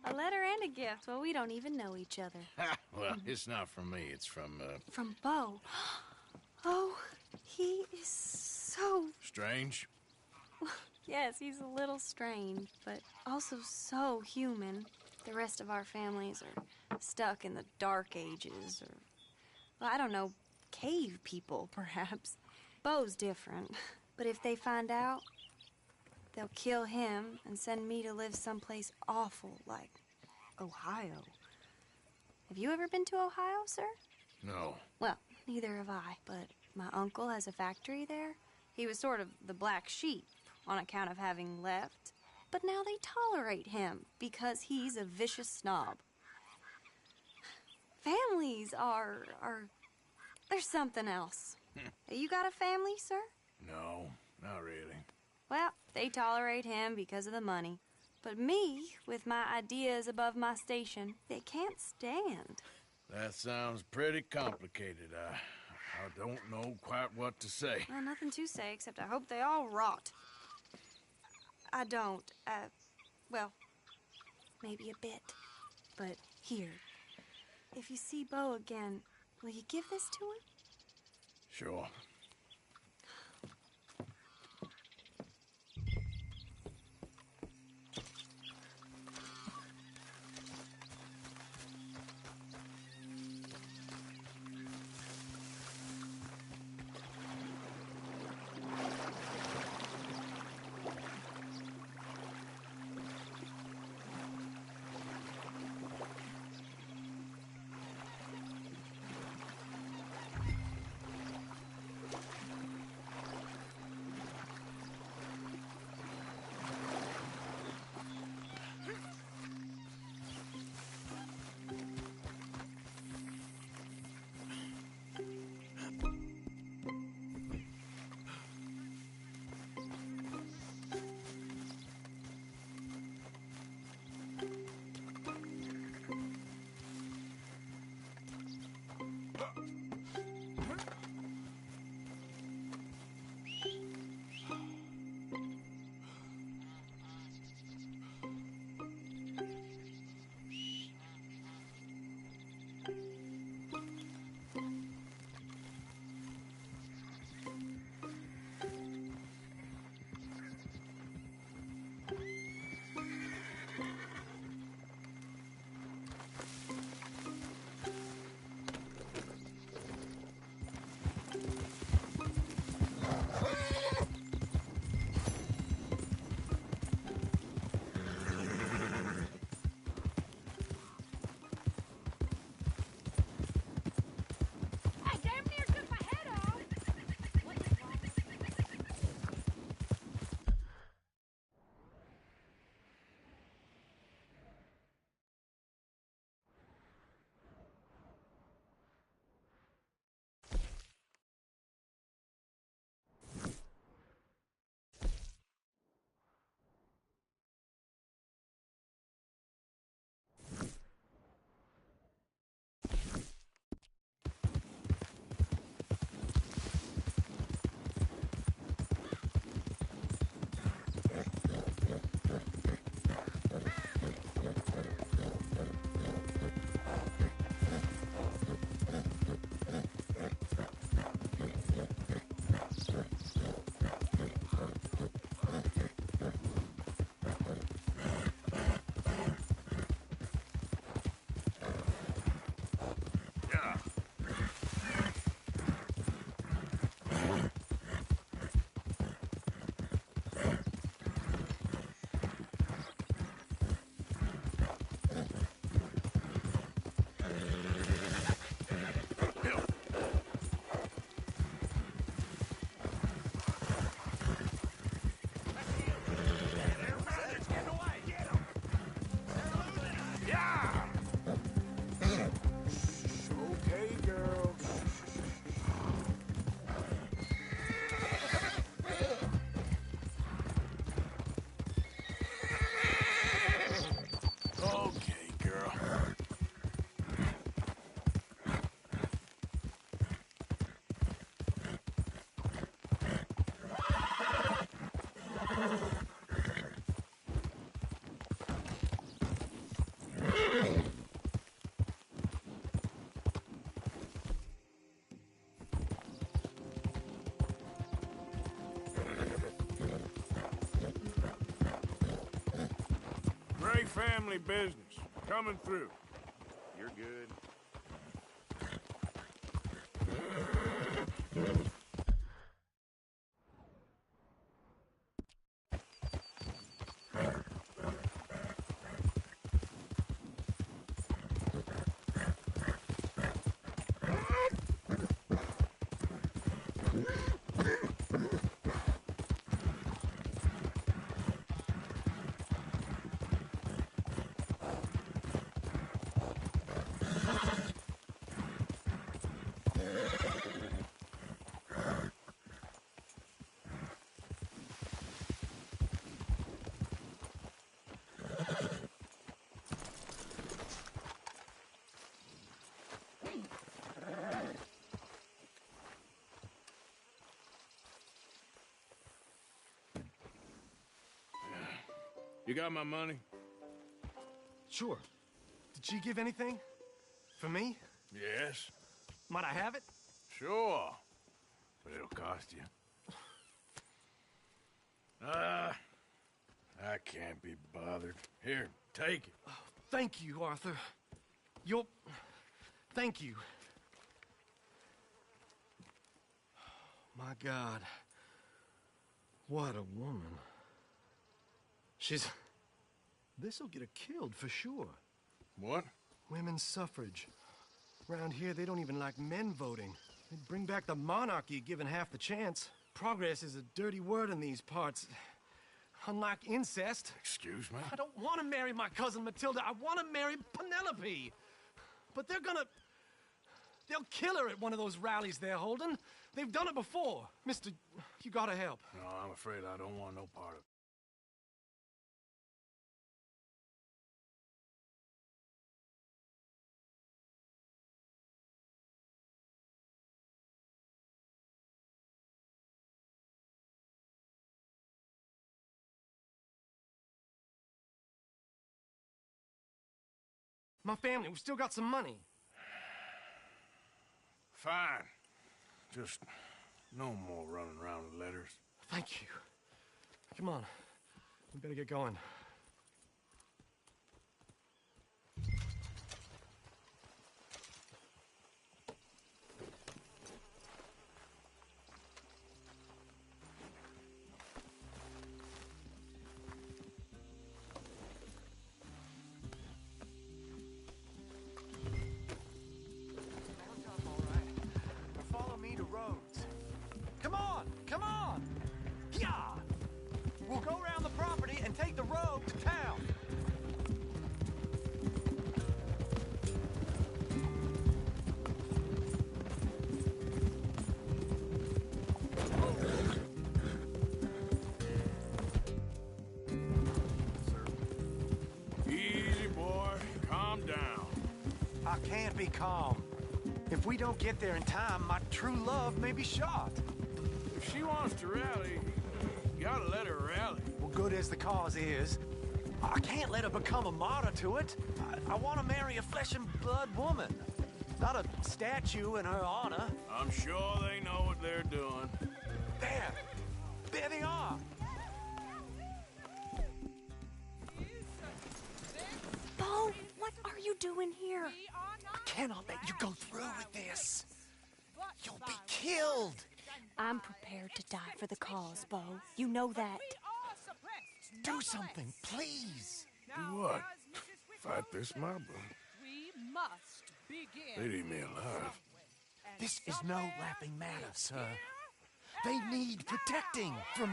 [SPEAKER 19] A letter and a gift. Well, we don't even know each other.
[SPEAKER 12] Well, it's not from me. It's from,
[SPEAKER 19] From Bo. Oh, he is so...
[SPEAKER 12] Strange?
[SPEAKER 19] Yes, he's a little strange, but also so human. The rest of our families are stuck in the Dark Ages, or, well, I don't know, cave people, perhaps. Bo's different, but if they find out, they'll kill him and send me to live someplace awful like Ohio. Have you ever been to Ohio, sir?
[SPEAKER 12] No.
[SPEAKER 19] Well, neither have I, but my uncle has a factory there. He was sort of the black sheep on account of having left, but now they tolerate him because he's a vicious snob. Families are there's something else. You got a family, sir?
[SPEAKER 12] No, not really.
[SPEAKER 19] Well, they tolerate him because of the money. But me, with my ideas above my station, they can't stand.
[SPEAKER 12] That sounds pretty complicated. I don't know quite what to say.
[SPEAKER 19] Well, nothing to say, except I hope they all rot. I don't, well, maybe a bit. But here, if you see Bo again, will you give this to him?
[SPEAKER 12] Sure. Gray family business. Coming through.
[SPEAKER 11] You're good.
[SPEAKER 12] You got my money?
[SPEAKER 18] Sure. Did she give anything? For me?
[SPEAKER 12] Yes.
[SPEAKER 18] Might I have it?
[SPEAKER 12] Sure. But it'll cost you. I can't be bothered. Here, take it.
[SPEAKER 18] Oh, thank you, Arthur. You'll... Thank you. My God. What a woman. She's... This'll get her killed for sure.
[SPEAKER 12] What?
[SPEAKER 18] Women's suffrage. Around here, they don't even like men voting. They'd bring back the monarchy given half the chance. Progress is a dirty word in these parts. Unlike incest.
[SPEAKER 12] Excuse me?
[SPEAKER 18] I don't want to marry my cousin Matilda. I want to marry Penelope. But they're gonna... They'll kill her at one of those rallies they're holding. They've done it before. Mister, you gotta help.
[SPEAKER 12] No, I'm afraid I don't want no part of it.
[SPEAKER 18] My family, we've still got some money.
[SPEAKER 12] Fine. Just no more running around with letters.
[SPEAKER 18] Thank you. Come on. We better get going.
[SPEAKER 16] Follow me to Rhodes. Come on! Come on! Yeah! We'll go around the property and take the road to town.
[SPEAKER 12] Easy, boy. Calm down.
[SPEAKER 16] I can't be calm. If we don't get there in time, my true love may be shot.
[SPEAKER 12] If she wants to rally, you gotta let her rally.
[SPEAKER 16] Well, good as the cause is, I can't let her become a martyr to it. I want to marry a flesh and blood woman, not a statue in her honor.
[SPEAKER 12] I'm sure they know what they're doing.
[SPEAKER 16] There! There they are!
[SPEAKER 19] Bo, what are you doing here?
[SPEAKER 16] I cannot let you go through with this. You'll be killed.
[SPEAKER 19] I'm prepared to die for the cause, Bo. You know that.
[SPEAKER 16] Do something, please.
[SPEAKER 12] Do what? Fight this mob?
[SPEAKER 20] We must begin.
[SPEAKER 12] They'd eat me alive.
[SPEAKER 16] This is no laughing matter, sir. They need protecting from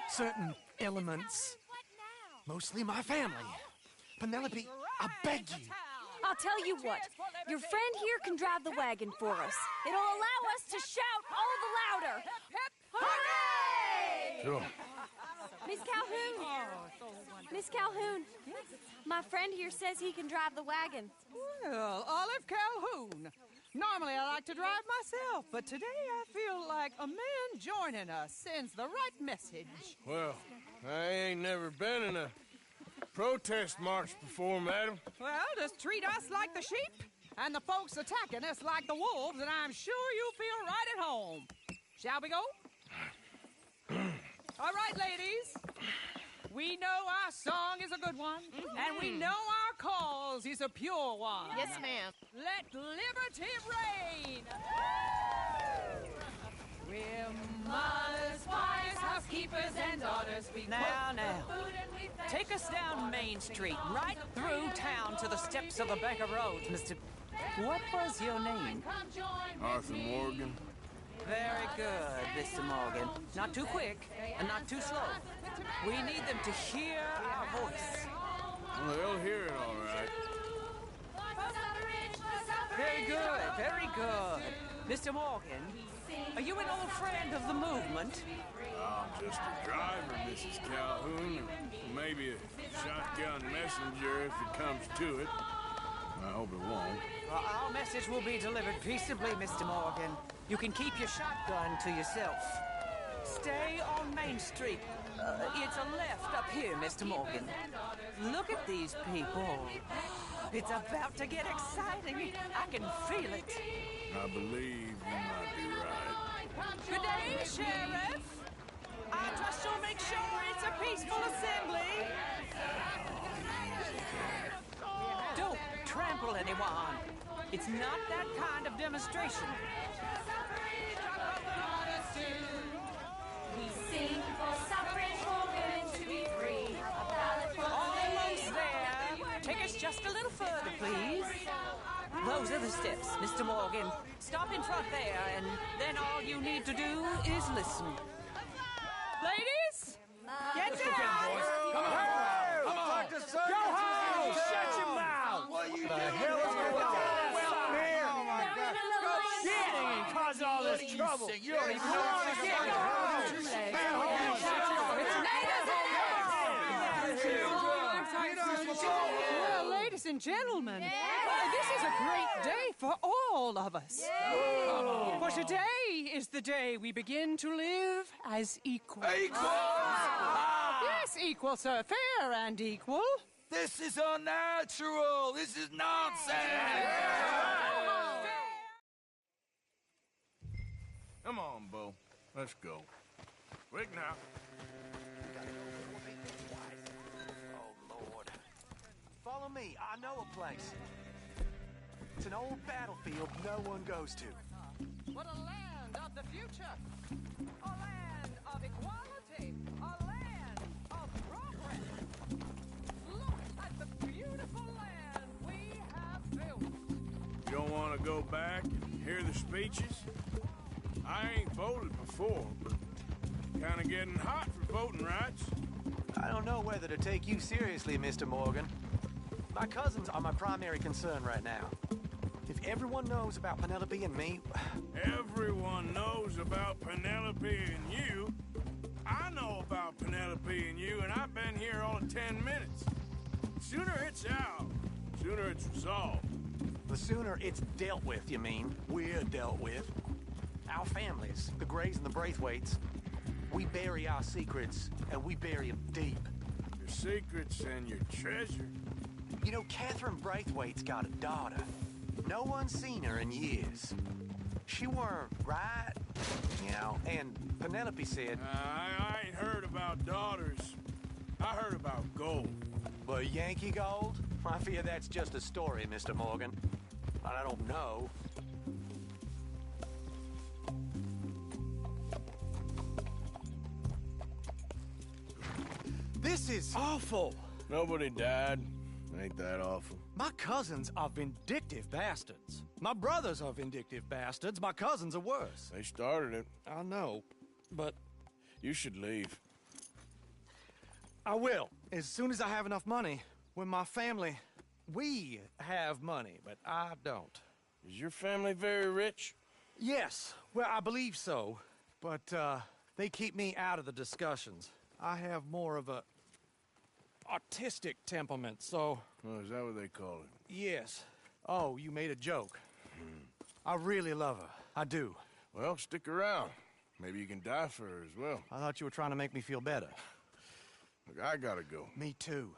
[SPEAKER 16] certain elements. Mostly my family. Penelope, I beg you.
[SPEAKER 19] I'll tell you what. Your friend here can drive the wagon for us. It'll allow us to shout all the louder. Hooray!
[SPEAKER 12] Sure.
[SPEAKER 19] Miss Calhoun. Miss Calhoun. My friend here says he can drive the wagon.
[SPEAKER 20] Well, Olive Calhoun. Normally I like to drive myself, but today I feel like a man joining us sends the right message.
[SPEAKER 12] Well, I ain't never been in a protest march before, madam.
[SPEAKER 20] Well, just treat us like the sheep, and the folks attacking us like the wolves, and I'm sure you'll feel right at home. Shall we go? All right, ladies. We know our song is a good one, and we know our cause is a pure one.
[SPEAKER 8] Yes, ma'am.
[SPEAKER 20] Let liberty reign! We're mothers, wives, housekeepers, and daughters. We
[SPEAKER 21] Now,
[SPEAKER 20] cook
[SPEAKER 21] now.
[SPEAKER 20] the food and we fetch
[SPEAKER 21] Take us down Main Street, right through town to the steps of the Baker Roads, Mr. What was your name?
[SPEAKER 12] Arthur Morgan.
[SPEAKER 21] Very good, Mr. Morgan. Not too quick and not too slow. We need them to hear our voice.
[SPEAKER 12] Well, they'll hear it all right.
[SPEAKER 21] Very good, very good. Mr. Morgan, are you an old friend of the movement?
[SPEAKER 12] I'm just a driver, Mrs. Calhoun, or maybe a shotgun messenger if it comes to it. I hope it won't.
[SPEAKER 21] Well, our message will be delivered peaceably, Mr. Morgan. You can keep your shotgun to yourself. Stay on Main Street. It's a left up here, Mr. Morgan. Look at these people. It's about to get exciting. I can feel it.
[SPEAKER 12] I believe you might be right.
[SPEAKER 20] Good day, Sheriff.
[SPEAKER 21] I trust you'll make sure it's a peaceful assembly. Don't trample anyone. It's not that kind of demonstration.
[SPEAKER 22] We sing for suffrage for women to be free. A ballot for
[SPEAKER 21] Almost there. Take us just a little further, please. Those are the steps, Mr. Morgan. Stop in front there, and then all you need to do is listen.
[SPEAKER 20] Ladies, get down!
[SPEAKER 1] Come on! Come on! Go home! Shut your mouth! What are you doing? The hell is going on? Here! Oh my God! Shit! And cause all this trouble. You don't even know what's going on.
[SPEAKER 20] Well, ladies and gentlemen, this is a great day for all of us. For today is the day we begin to live as equals. Yes, equal, sir. Fair and equal.
[SPEAKER 1] This is unnatural. This is nonsense.
[SPEAKER 12] Come on, Bo. Let's go. Quick now.
[SPEAKER 16] Follow me. I know a place. It's an old battlefield no one goes to.
[SPEAKER 20] What a land of the future. A land of equality. A land of progress. Look at the beautiful land we have built.
[SPEAKER 12] You don't want to go back and hear the speeches? I ain't voted before, but kind of getting hot for voting rights.
[SPEAKER 16] I don't know whether to take you seriously, Mr. Morgan. My cousins are my primary concern right now. If everyone knows about Penelope and me...
[SPEAKER 12] Everyone knows about Penelope and you. I know about Penelope and you, and I've been here all of 10 minutes. Sooner it's out, sooner it's resolved.
[SPEAKER 16] The sooner it's dealt with, you mean? We're dealt with. Our families, the Grays and the Braithwaites, we bury our secrets, and we bury them deep.
[SPEAKER 12] Your secrets and your treasure.
[SPEAKER 16] You know, Catherine Braithwaite's got a daughter. No one's seen her in years. She weren't right, you know, and Penelope said...
[SPEAKER 12] I ain't heard about daughters. I heard about gold.
[SPEAKER 16] But Yankee gold? I fear that's just a story, Mr. Morgan. I don't know. This is awful.
[SPEAKER 12] Nobody died. Ain't that awful?
[SPEAKER 18] My cousins are vindictive bastards. My brothers are vindictive bastards. My cousins are worse.
[SPEAKER 12] They started it.
[SPEAKER 18] I know, but...
[SPEAKER 12] You should leave.
[SPEAKER 18] I will, as soon as I have enough money. When my family... We have money, but I don't.
[SPEAKER 12] Is your family very rich?
[SPEAKER 18] Yes, well, I believe so. But, they keep me out of the discussions. I have more of a... artistic temperament, so...
[SPEAKER 12] Oh, is that what they call it?
[SPEAKER 18] Yes. Oh, you made a joke. I really love her. I do.
[SPEAKER 12] Well, stick around. Maybe you can die for her as well.
[SPEAKER 18] I thought you were trying to make me feel better.
[SPEAKER 12] Look, I gotta go.
[SPEAKER 18] Me too.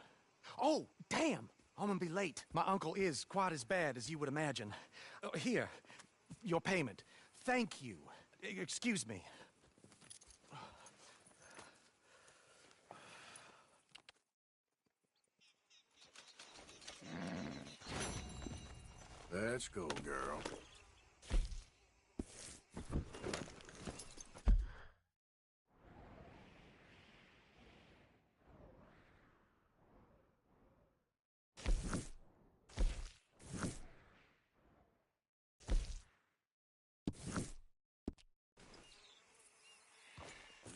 [SPEAKER 18] Oh, damn! I'm gonna be late. My uncle is quite as bad as you would imagine. Here, your payment. Thank you. Excuse me.
[SPEAKER 12] Let's go, girl.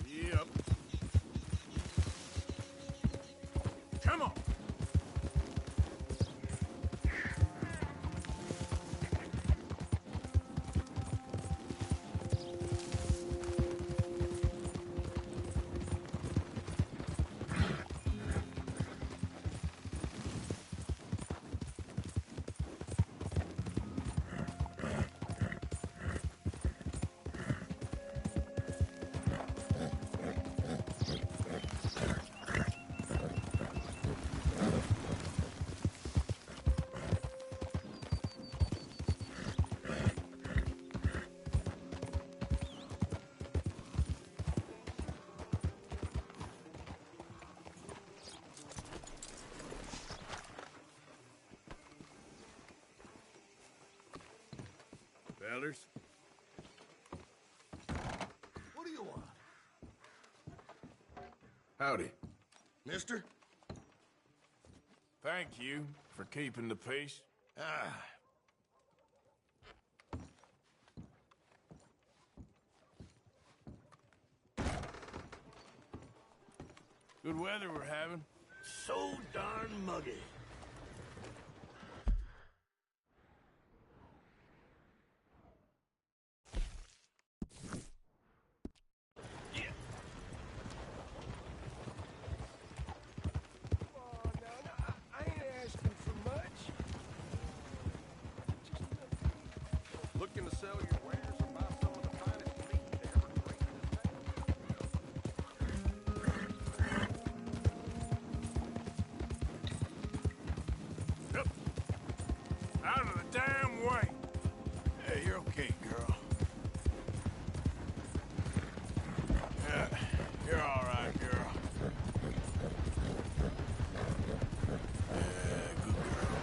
[SPEAKER 12] Yep. Come on. Fellers?
[SPEAKER 6] What do you want?
[SPEAKER 12] Howdy.
[SPEAKER 6] Mister?
[SPEAKER 12] Thank you for keeping the peace. Good weather we're having.
[SPEAKER 16] So darn muggy.
[SPEAKER 12] I ain't asking for much.
[SPEAKER 2] Looking to sell your wares or buy some of the finest meat ever graced this town?
[SPEAKER 12] Yep. Out of the damn way. Yeah, you're okay, girl. Yeah, you're all right, girl. Yeah, good girl.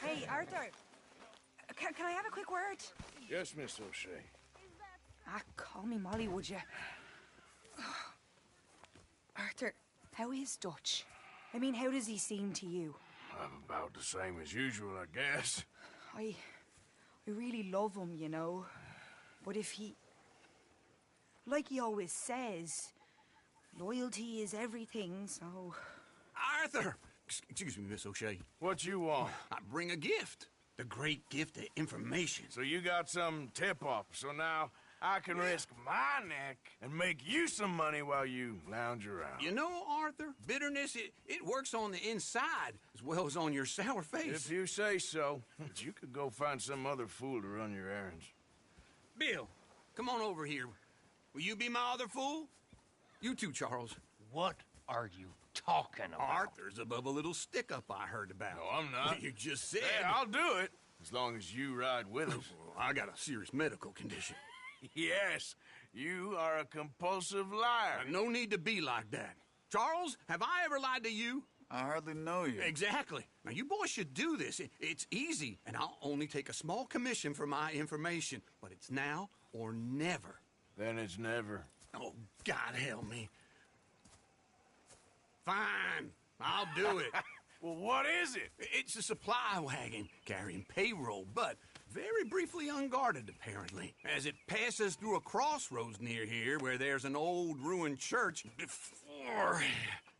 [SPEAKER 22] Hey, Arthur. Can I have a quick word?
[SPEAKER 12] Yes, Miss O'Shea.
[SPEAKER 22] Call me Molly, would you? Arthur, how is Dutch? I mean, how does he seem to you?
[SPEAKER 12] I'm about the same as usual, I guess.
[SPEAKER 22] I really love him, you know. But if he... Like he always says, loyalty is everything, so...
[SPEAKER 16] Arthur! Excuse me, Miss O'Shea.
[SPEAKER 12] What you want?
[SPEAKER 16] I bring a gift. The great gift of information.
[SPEAKER 12] So you got some tip-off, so now I can risk my neck and make you some money while you lounge around.
[SPEAKER 16] You know, Arthur, bitterness, it works on the inside as well as on your sour face.
[SPEAKER 12] If you say so. But you could go find some other fool to run your errands.
[SPEAKER 16] Bill, come on over here. Will you be my other fool? You too, Charles.
[SPEAKER 3] What are you talking about?
[SPEAKER 16] Arthur's above a little stick-up I heard about.
[SPEAKER 12] No, I'm not.
[SPEAKER 16] You just said...
[SPEAKER 12] Hey, I'll do it, as long as you ride with us.
[SPEAKER 16] I got a serious medical condition.
[SPEAKER 12] Yes, you are a compulsive liar.
[SPEAKER 16] No need to be like that. Charles, have I ever lied to you?
[SPEAKER 9] I hardly know you.
[SPEAKER 16] Exactly. Now, you boys should do this. It's easy, and I'll only take a small commission for my information. But it's now or never.
[SPEAKER 12] Then it's never.
[SPEAKER 16] Oh, God help me. Fine. I'll do it.
[SPEAKER 12] Well, what is it?
[SPEAKER 16] It's a supply wagon carrying payroll, but very briefly unguarded, apparently, as it passes through a crossroads near here where there's an old ruined church before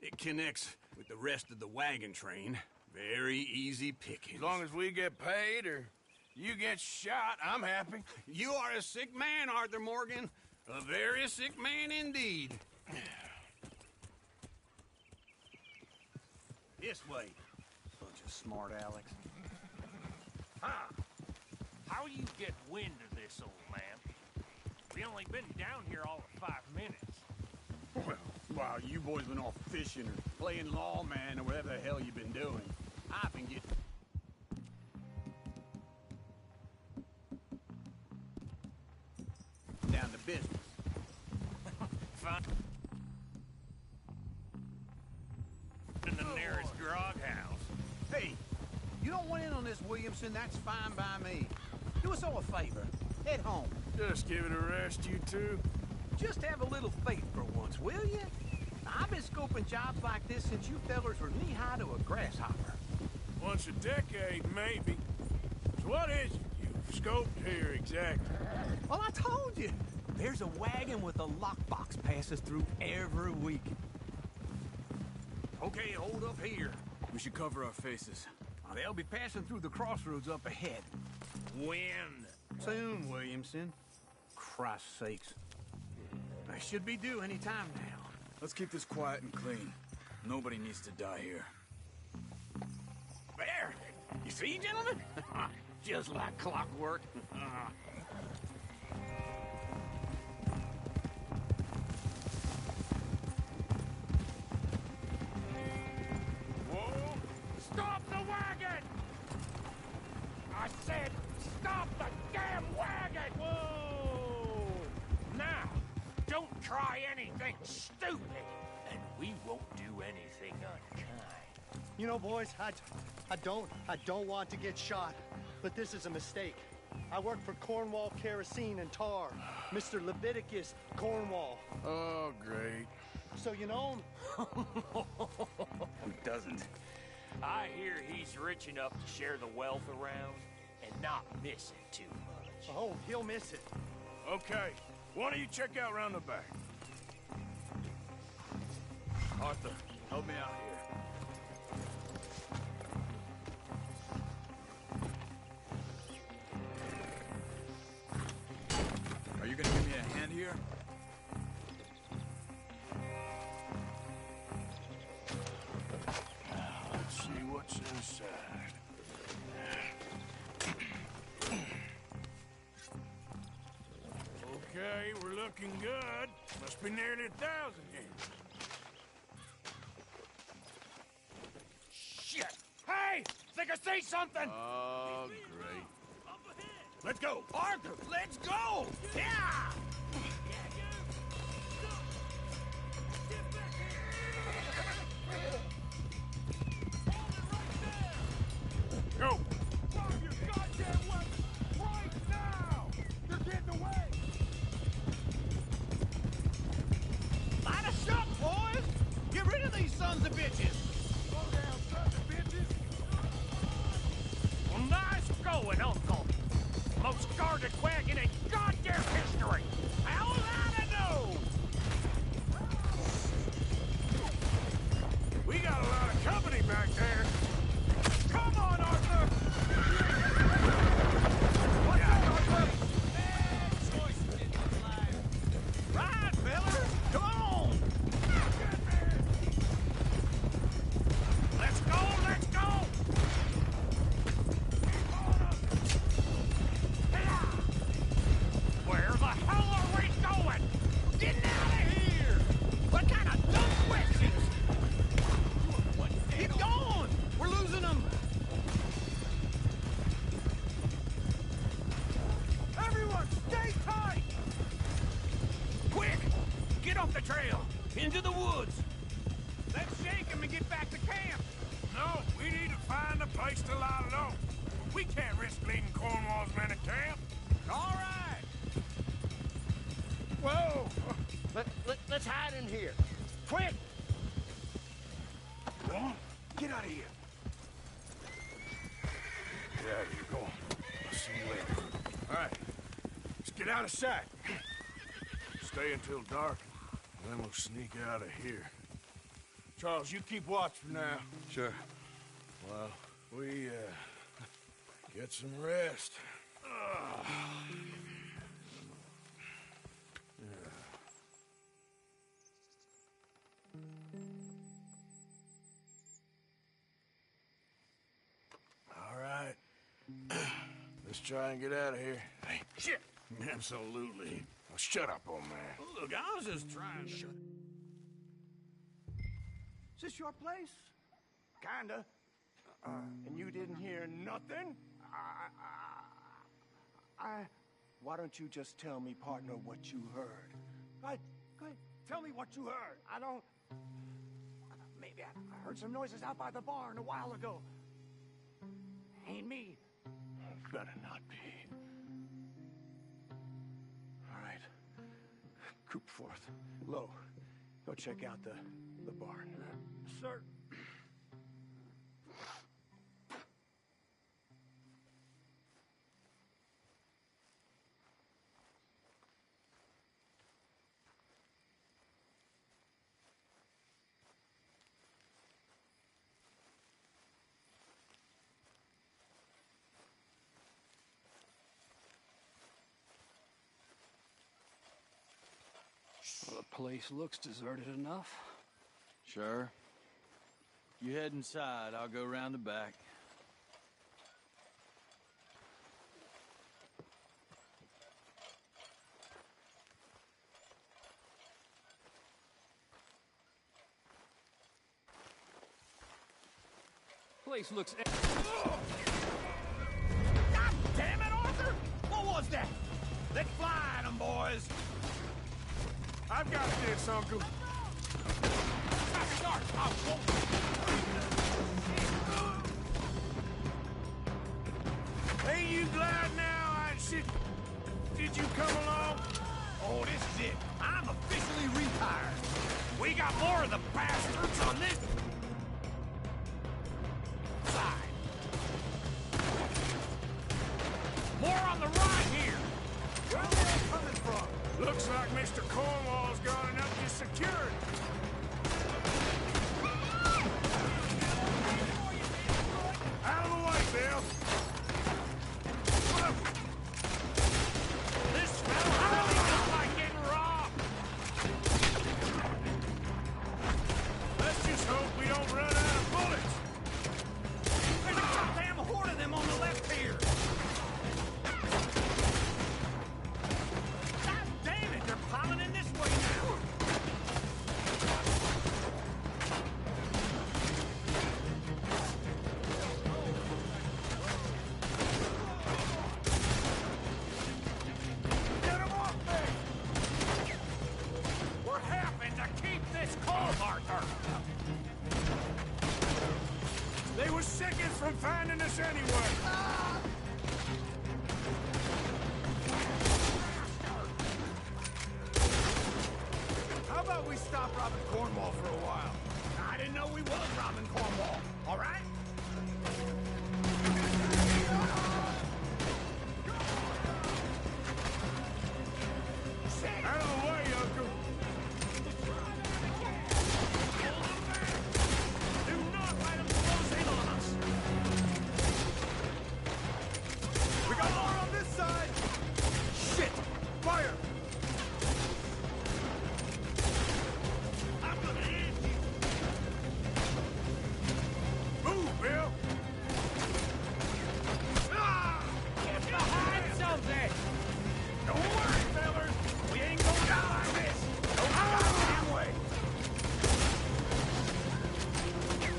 [SPEAKER 16] it connects with the rest of the wagon train. Very easy picking.
[SPEAKER 12] As long as we get paid, or You get shot, I'm happy.
[SPEAKER 7] You are a sick man, Arthur Morgan. A very sick man indeed.
[SPEAKER 12] This way.
[SPEAKER 7] Bunch of smart Alex.
[SPEAKER 3] How you get wind of this, old man? We only been down here all of 5 minutes.
[SPEAKER 7] Well, while you boys been off fishing or playing lawman or whatever the hell you've been doing, I've been getting... down to business.
[SPEAKER 3] Fine. In the nearest grog house.
[SPEAKER 7] Hey, you don't want in on this, Williamson, that's fine by me. Do us all a favor. Head home.
[SPEAKER 12] Just give it a rest, you two.
[SPEAKER 7] Just have a little faith for once, will you? I've been scoping jobs like this since you fellers were knee-high to a grasshopper.
[SPEAKER 12] Once a decade, maybe. So what is it you've scoped here exactly?
[SPEAKER 7] Well, I told you. There's a wagon with a lockbox passes through every week. Okay, hold up here.
[SPEAKER 9] We should cover our faces.
[SPEAKER 7] They'll be passing through the crossroads up ahead.
[SPEAKER 3] When?
[SPEAKER 7] Soon, Williamson. Christ's sakes. They should be due any time now.
[SPEAKER 9] Let's keep this quiet and clean. Nobody needs to die here.
[SPEAKER 7] There! You see, gentlemen? Just like clockwork.
[SPEAKER 3] Whoa! Stop the wagon! I said, stop the damn wagon! Whoa! Now, don't try anything stupid, and we won't do anything unkind.
[SPEAKER 10] You know, boys, I don't want to get shot, but this is a mistake. I work for Cornwall Kerosene and Tar, Mr. Leviticus Cornwall.
[SPEAKER 12] Oh, great.
[SPEAKER 10] So you know him?
[SPEAKER 3] Who doesn't? I hear he's rich enough to share the wealth around and not miss it too much.
[SPEAKER 10] Oh, he'll miss it.
[SPEAKER 12] Okay, why don't you check out around the back? Arthur, help me out here.
[SPEAKER 9] Are you gonna give me a hand here?
[SPEAKER 12] Let's see what's inside. Okay, we're looking good. Must be nearly 1,000 here.
[SPEAKER 3] Shit! Hey! Think I see something!
[SPEAKER 12] Oh, great.
[SPEAKER 3] Let's go! Arthur, let's go! Yeah!
[SPEAKER 12] Go!
[SPEAKER 3] Drop your goddamn weapon right now! You're getting away!
[SPEAKER 7] Light a shot, boys! Get rid of these sons of bitches!
[SPEAKER 3] Slow down, sons of bitches! Well, nice going, Uncle! Most guarded wagon in goddamn history! How was I to know?
[SPEAKER 12] We got a lot of company back there.
[SPEAKER 3] Come on, Arthur!
[SPEAKER 7] What's up, Arthur? Right, fellas! Come on!
[SPEAKER 3] Let's go, let's go! Where the hell are we going?
[SPEAKER 7] Getting out of here! What kind of dumb questions? Keep going! We're losing them!
[SPEAKER 3] Everyone, stay tight!
[SPEAKER 7] Quick! Get off the trail! Into the woods! Let's shake them and get back to camp!
[SPEAKER 12] No, we need to find a place to lie low. We can't risk leading Cornwall's men to camp.
[SPEAKER 7] All right!
[SPEAKER 10] Whoa! Let's hide in here. Quick!
[SPEAKER 12] Go on, get out of here. Get out of here, go on. I'll see you later. All right, let's get out of sight. Stay until dark, and then we'll sneak out of here. Charles, you keep watch for now.
[SPEAKER 9] Sure.
[SPEAKER 12] Well, we, Get some rest. All right. Let's try and get out of here. Hey,
[SPEAKER 3] Shit!
[SPEAKER 12] absolutely. Oh, shut up, old man.
[SPEAKER 3] Look, I was just trying to...
[SPEAKER 7] Shut. Is this your place? Kinda. And you didn't hear nothing? Why don't you just tell me, partner, what you heard? Go ahead. Tell me what you heard. I don't... Maybe I heard some noises out by the barn a while ago. Ain't me. Better not be. All right. Coop forth. Low. Go check out the barn. Sir.
[SPEAKER 5] Well, the place looks deserted enough.
[SPEAKER 4] Sure. You head inside, I'll go around the back.
[SPEAKER 5] Place looks...
[SPEAKER 7] God damn it, Arthur! What was that? Let's fly at 'em, boys!
[SPEAKER 12] I've got this, Uncle. Ain't you glad now did you come along?
[SPEAKER 7] Oh, this is it. I'm officially retired. We got more of the bastards on this side. More on the right here. Where are they coming from?
[SPEAKER 12] Looks like Mr. Cornwall's got enough to secure it. Out of the way, Bill.
[SPEAKER 7] This smells really just like getting robbed.
[SPEAKER 12] Let's just hope we don't run out of bullets.
[SPEAKER 7] There's a goddamn horde of them on the left here. God damn it, they're piling in this way now. Get them off me! What happened to keep this cold, Arthur?
[SPEAKER 12] They were sickened from finding us anyway.
[SPEAKER 7] How about we stop robbing Cornwall for a while? I didn't know we was robbing Cornwall. All right?
[SPEAKER 12] Out of the way, Uncle.
[SPEAKER 7] Do not let them close in on us. We got more on this side. Shit! Fire! I'm gonna end you.
[SPEAKER 12] Move, Bill.
[SPEAKER 7] Get behind something! Don't worry, fellas. We ain't going down like this. No goddamn way.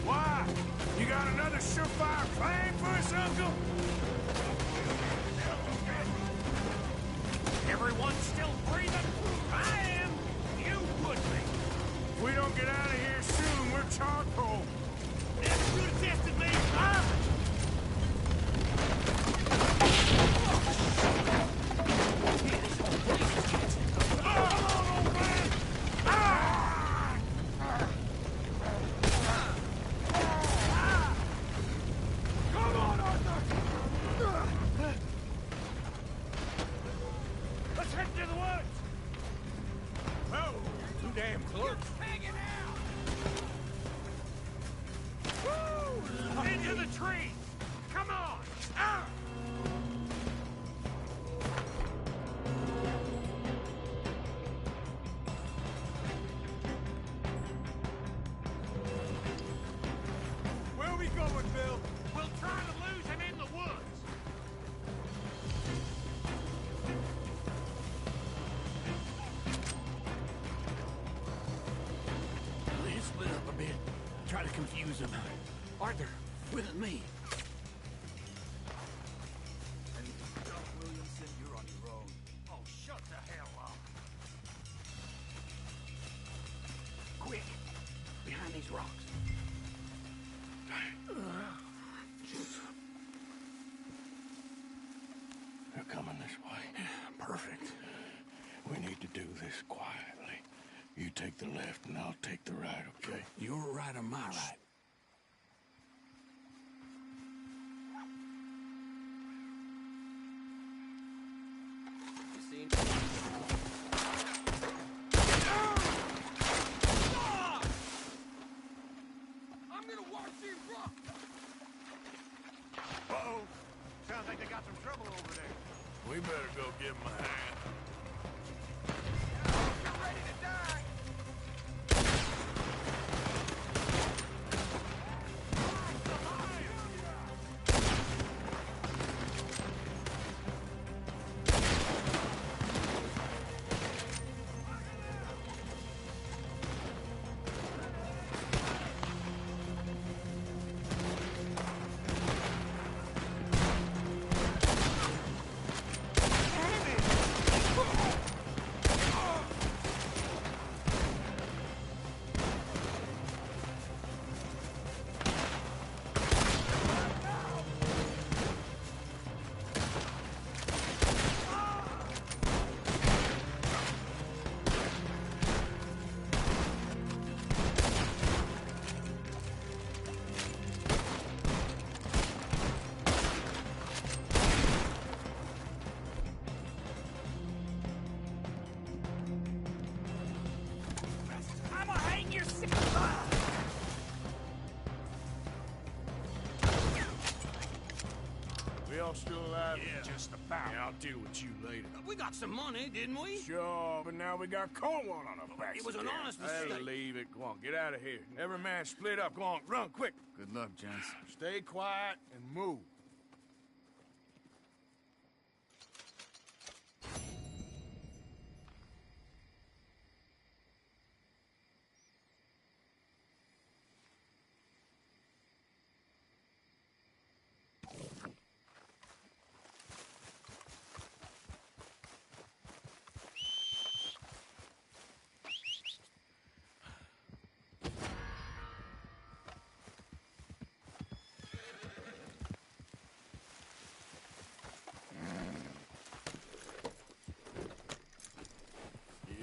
[SPEAKER 12] Why? You got another surefire plan for us, Uncle?
[SPEAKER 7] Everyone's still breathing? I am. You would be.
[SPEAKER 12] If we don't get out of here soon, we're charcoal.
[SPEAKER 7] Never should have tested me, huh? Come on, Arthur!
[SPEAKER 12] Let's head to the woods.
[SPEAKER 7] Oh, too damn close. Hanging out! Woo! Into the trees! Come on!
[SPEAKER 3] use them. Arthur, with me.
[SPEAKER 9] Williamson, you're on your own.
[SPEAKER 3] Oh, shut the hell up. Quick, behind these rocks.
[SPEAKER 12] They're coming this way. Perfect. We need to do this quietly. You take the left and I'll take the right, okay?
[SPEAKER 3] Your right or my right?
[SPEAKER 20] I'm gonna watch these rocks!
[SPEAKER 2] Uh-oh. Sounds like they got some trouble over there.
[SPEAKER 12] We better go give them a hand.
[SPEAKER 20] You're ready to die!
[SPEAKER 3] I'ma hang your sick.
[SPEAKER 12] We all still alive?
[SPEAKER 3] Yeah, just about.
[SPEAKER 12] Yeah, I'll deal with you later.
[SPEAKER 3] We got some money, didn't we?
[SPEAKER 12] Sure, but now we got Cornwall on our backs.
[SPEAKER 3] It was an
[SPEAKER 12] again.
[SPEAKER 3] honest
[SPEAKER 12] I'll
[SPEAKER 3] mistake.
[SPEAKER 12] leave it. Go on, get out of here. Every man split up. Go on, run, quick.
[SPEAKER 9] Good luck, gents.
[SPEAKER 12] Stay quiet and move.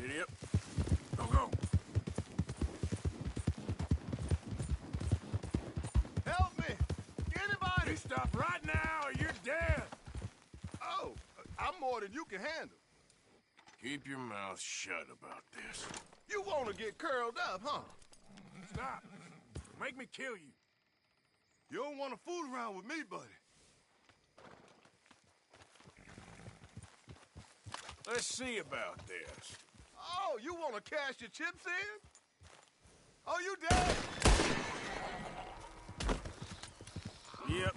[SPEAKER 12] Idiot. Go, go.
[SPEAKER 2] Help me! Anybody!
[SPEAKER 12] You stop right now or you're dead.
[SPEAKER 2] Oh, I'm more than you can handle.
[SPEAKER 12] Keep your mouth shut about this.
[SPEAKER 2] You want to get curled up, huh?
[SPEAKER 12] Stop. Make me kill you.
[SPEAKER 2] You don't want to fool around with me, buddy.
[SPEAKER 12] Let's see about this.
[SPEAKER 2] Oh, you want to cash your chips in? Oh, you dead?
[SPEAKER 12] Yep.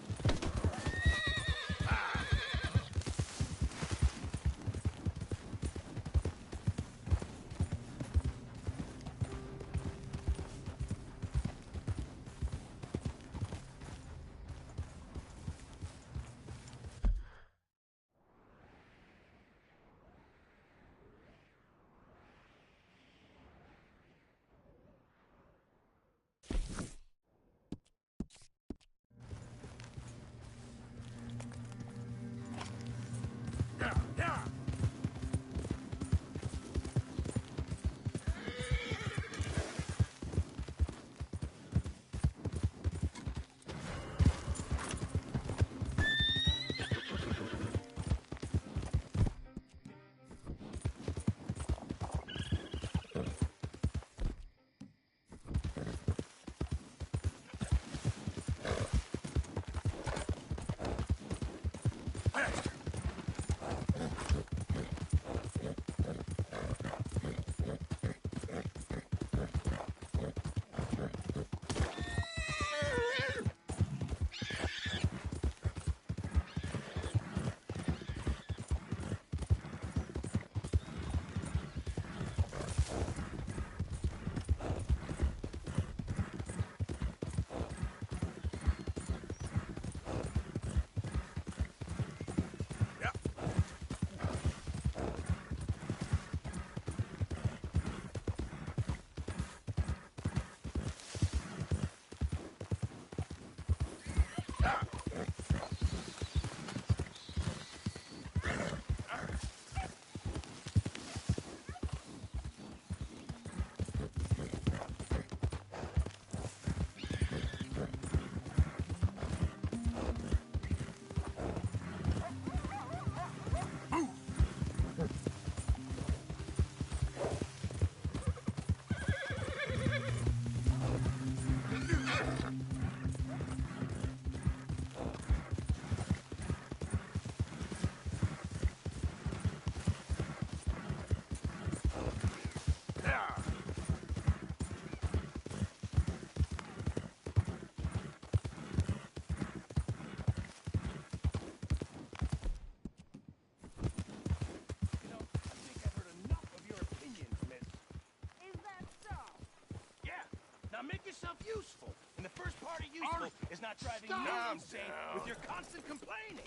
[SPEAKER 3] yourself useful. And the first part of useful is not driving me insane with your constant complaining.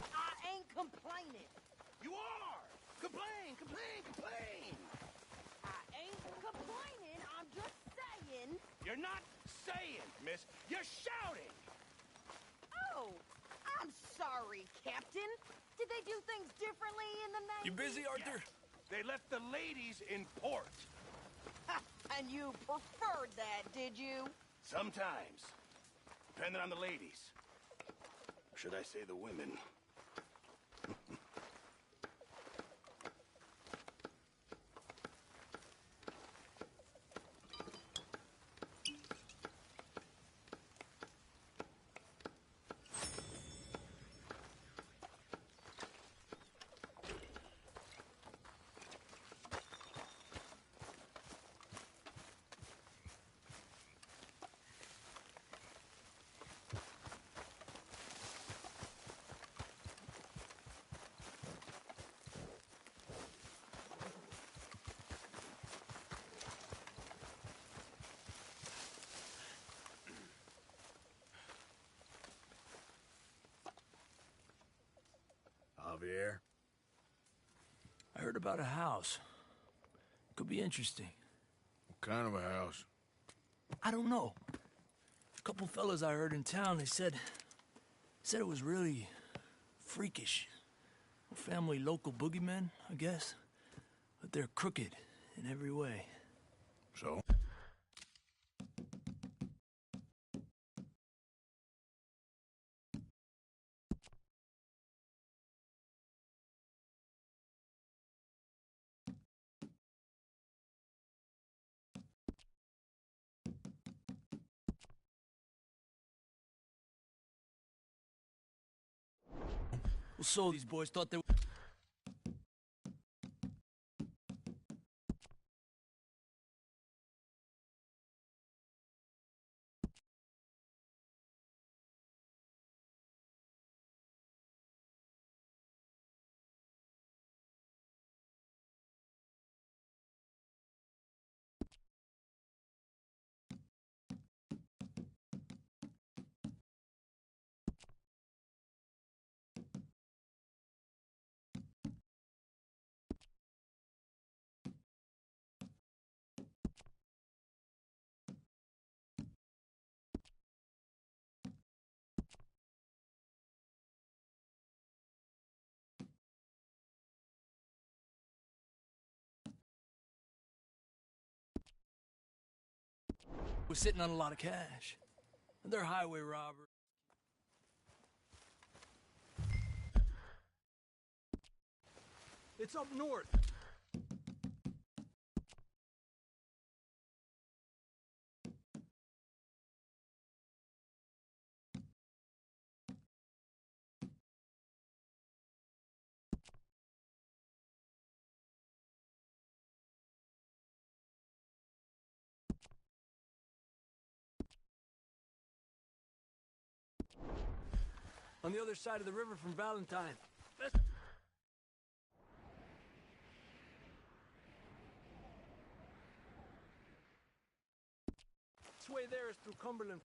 [SPEAKER 20] I ain't complaining.
[SPEAKER 3] You are! Complain, complain, complain!
[SPEAKER 20] I ain't complaining. I'm just saying.
[SPEAKER 3] You're not saying, miss. You're shouting!
[SPEAKER 20] Oh, I'm sorry, Captain. Did they do things differently in the 90s?
[SPEAKER 3] You busy, Arthur? They left the ladies in port.
[SPEAKER 20] And you preferred that, did you?
[SPEAKER 3] Sometimes. Depending on the ladies. Or should I say the women?
[SPEAKER 4] Javier? I heard about a house. Could be interesting.
[SPEAKER 12] What kind of a house?
[SPEAKER 4] I don't know. A couple fellas I heard in town, they said it was really freakish. A family local boogeymen, I guess. But they're crooked in every way.
[SPEAKER 12] So?
[SPEAKER 4] Well, so these boys thought they were... We're sitting on a lot of cash. They're highway robbers. It's up north. On the other side of the river from Valentine. This way there is through Cumberland.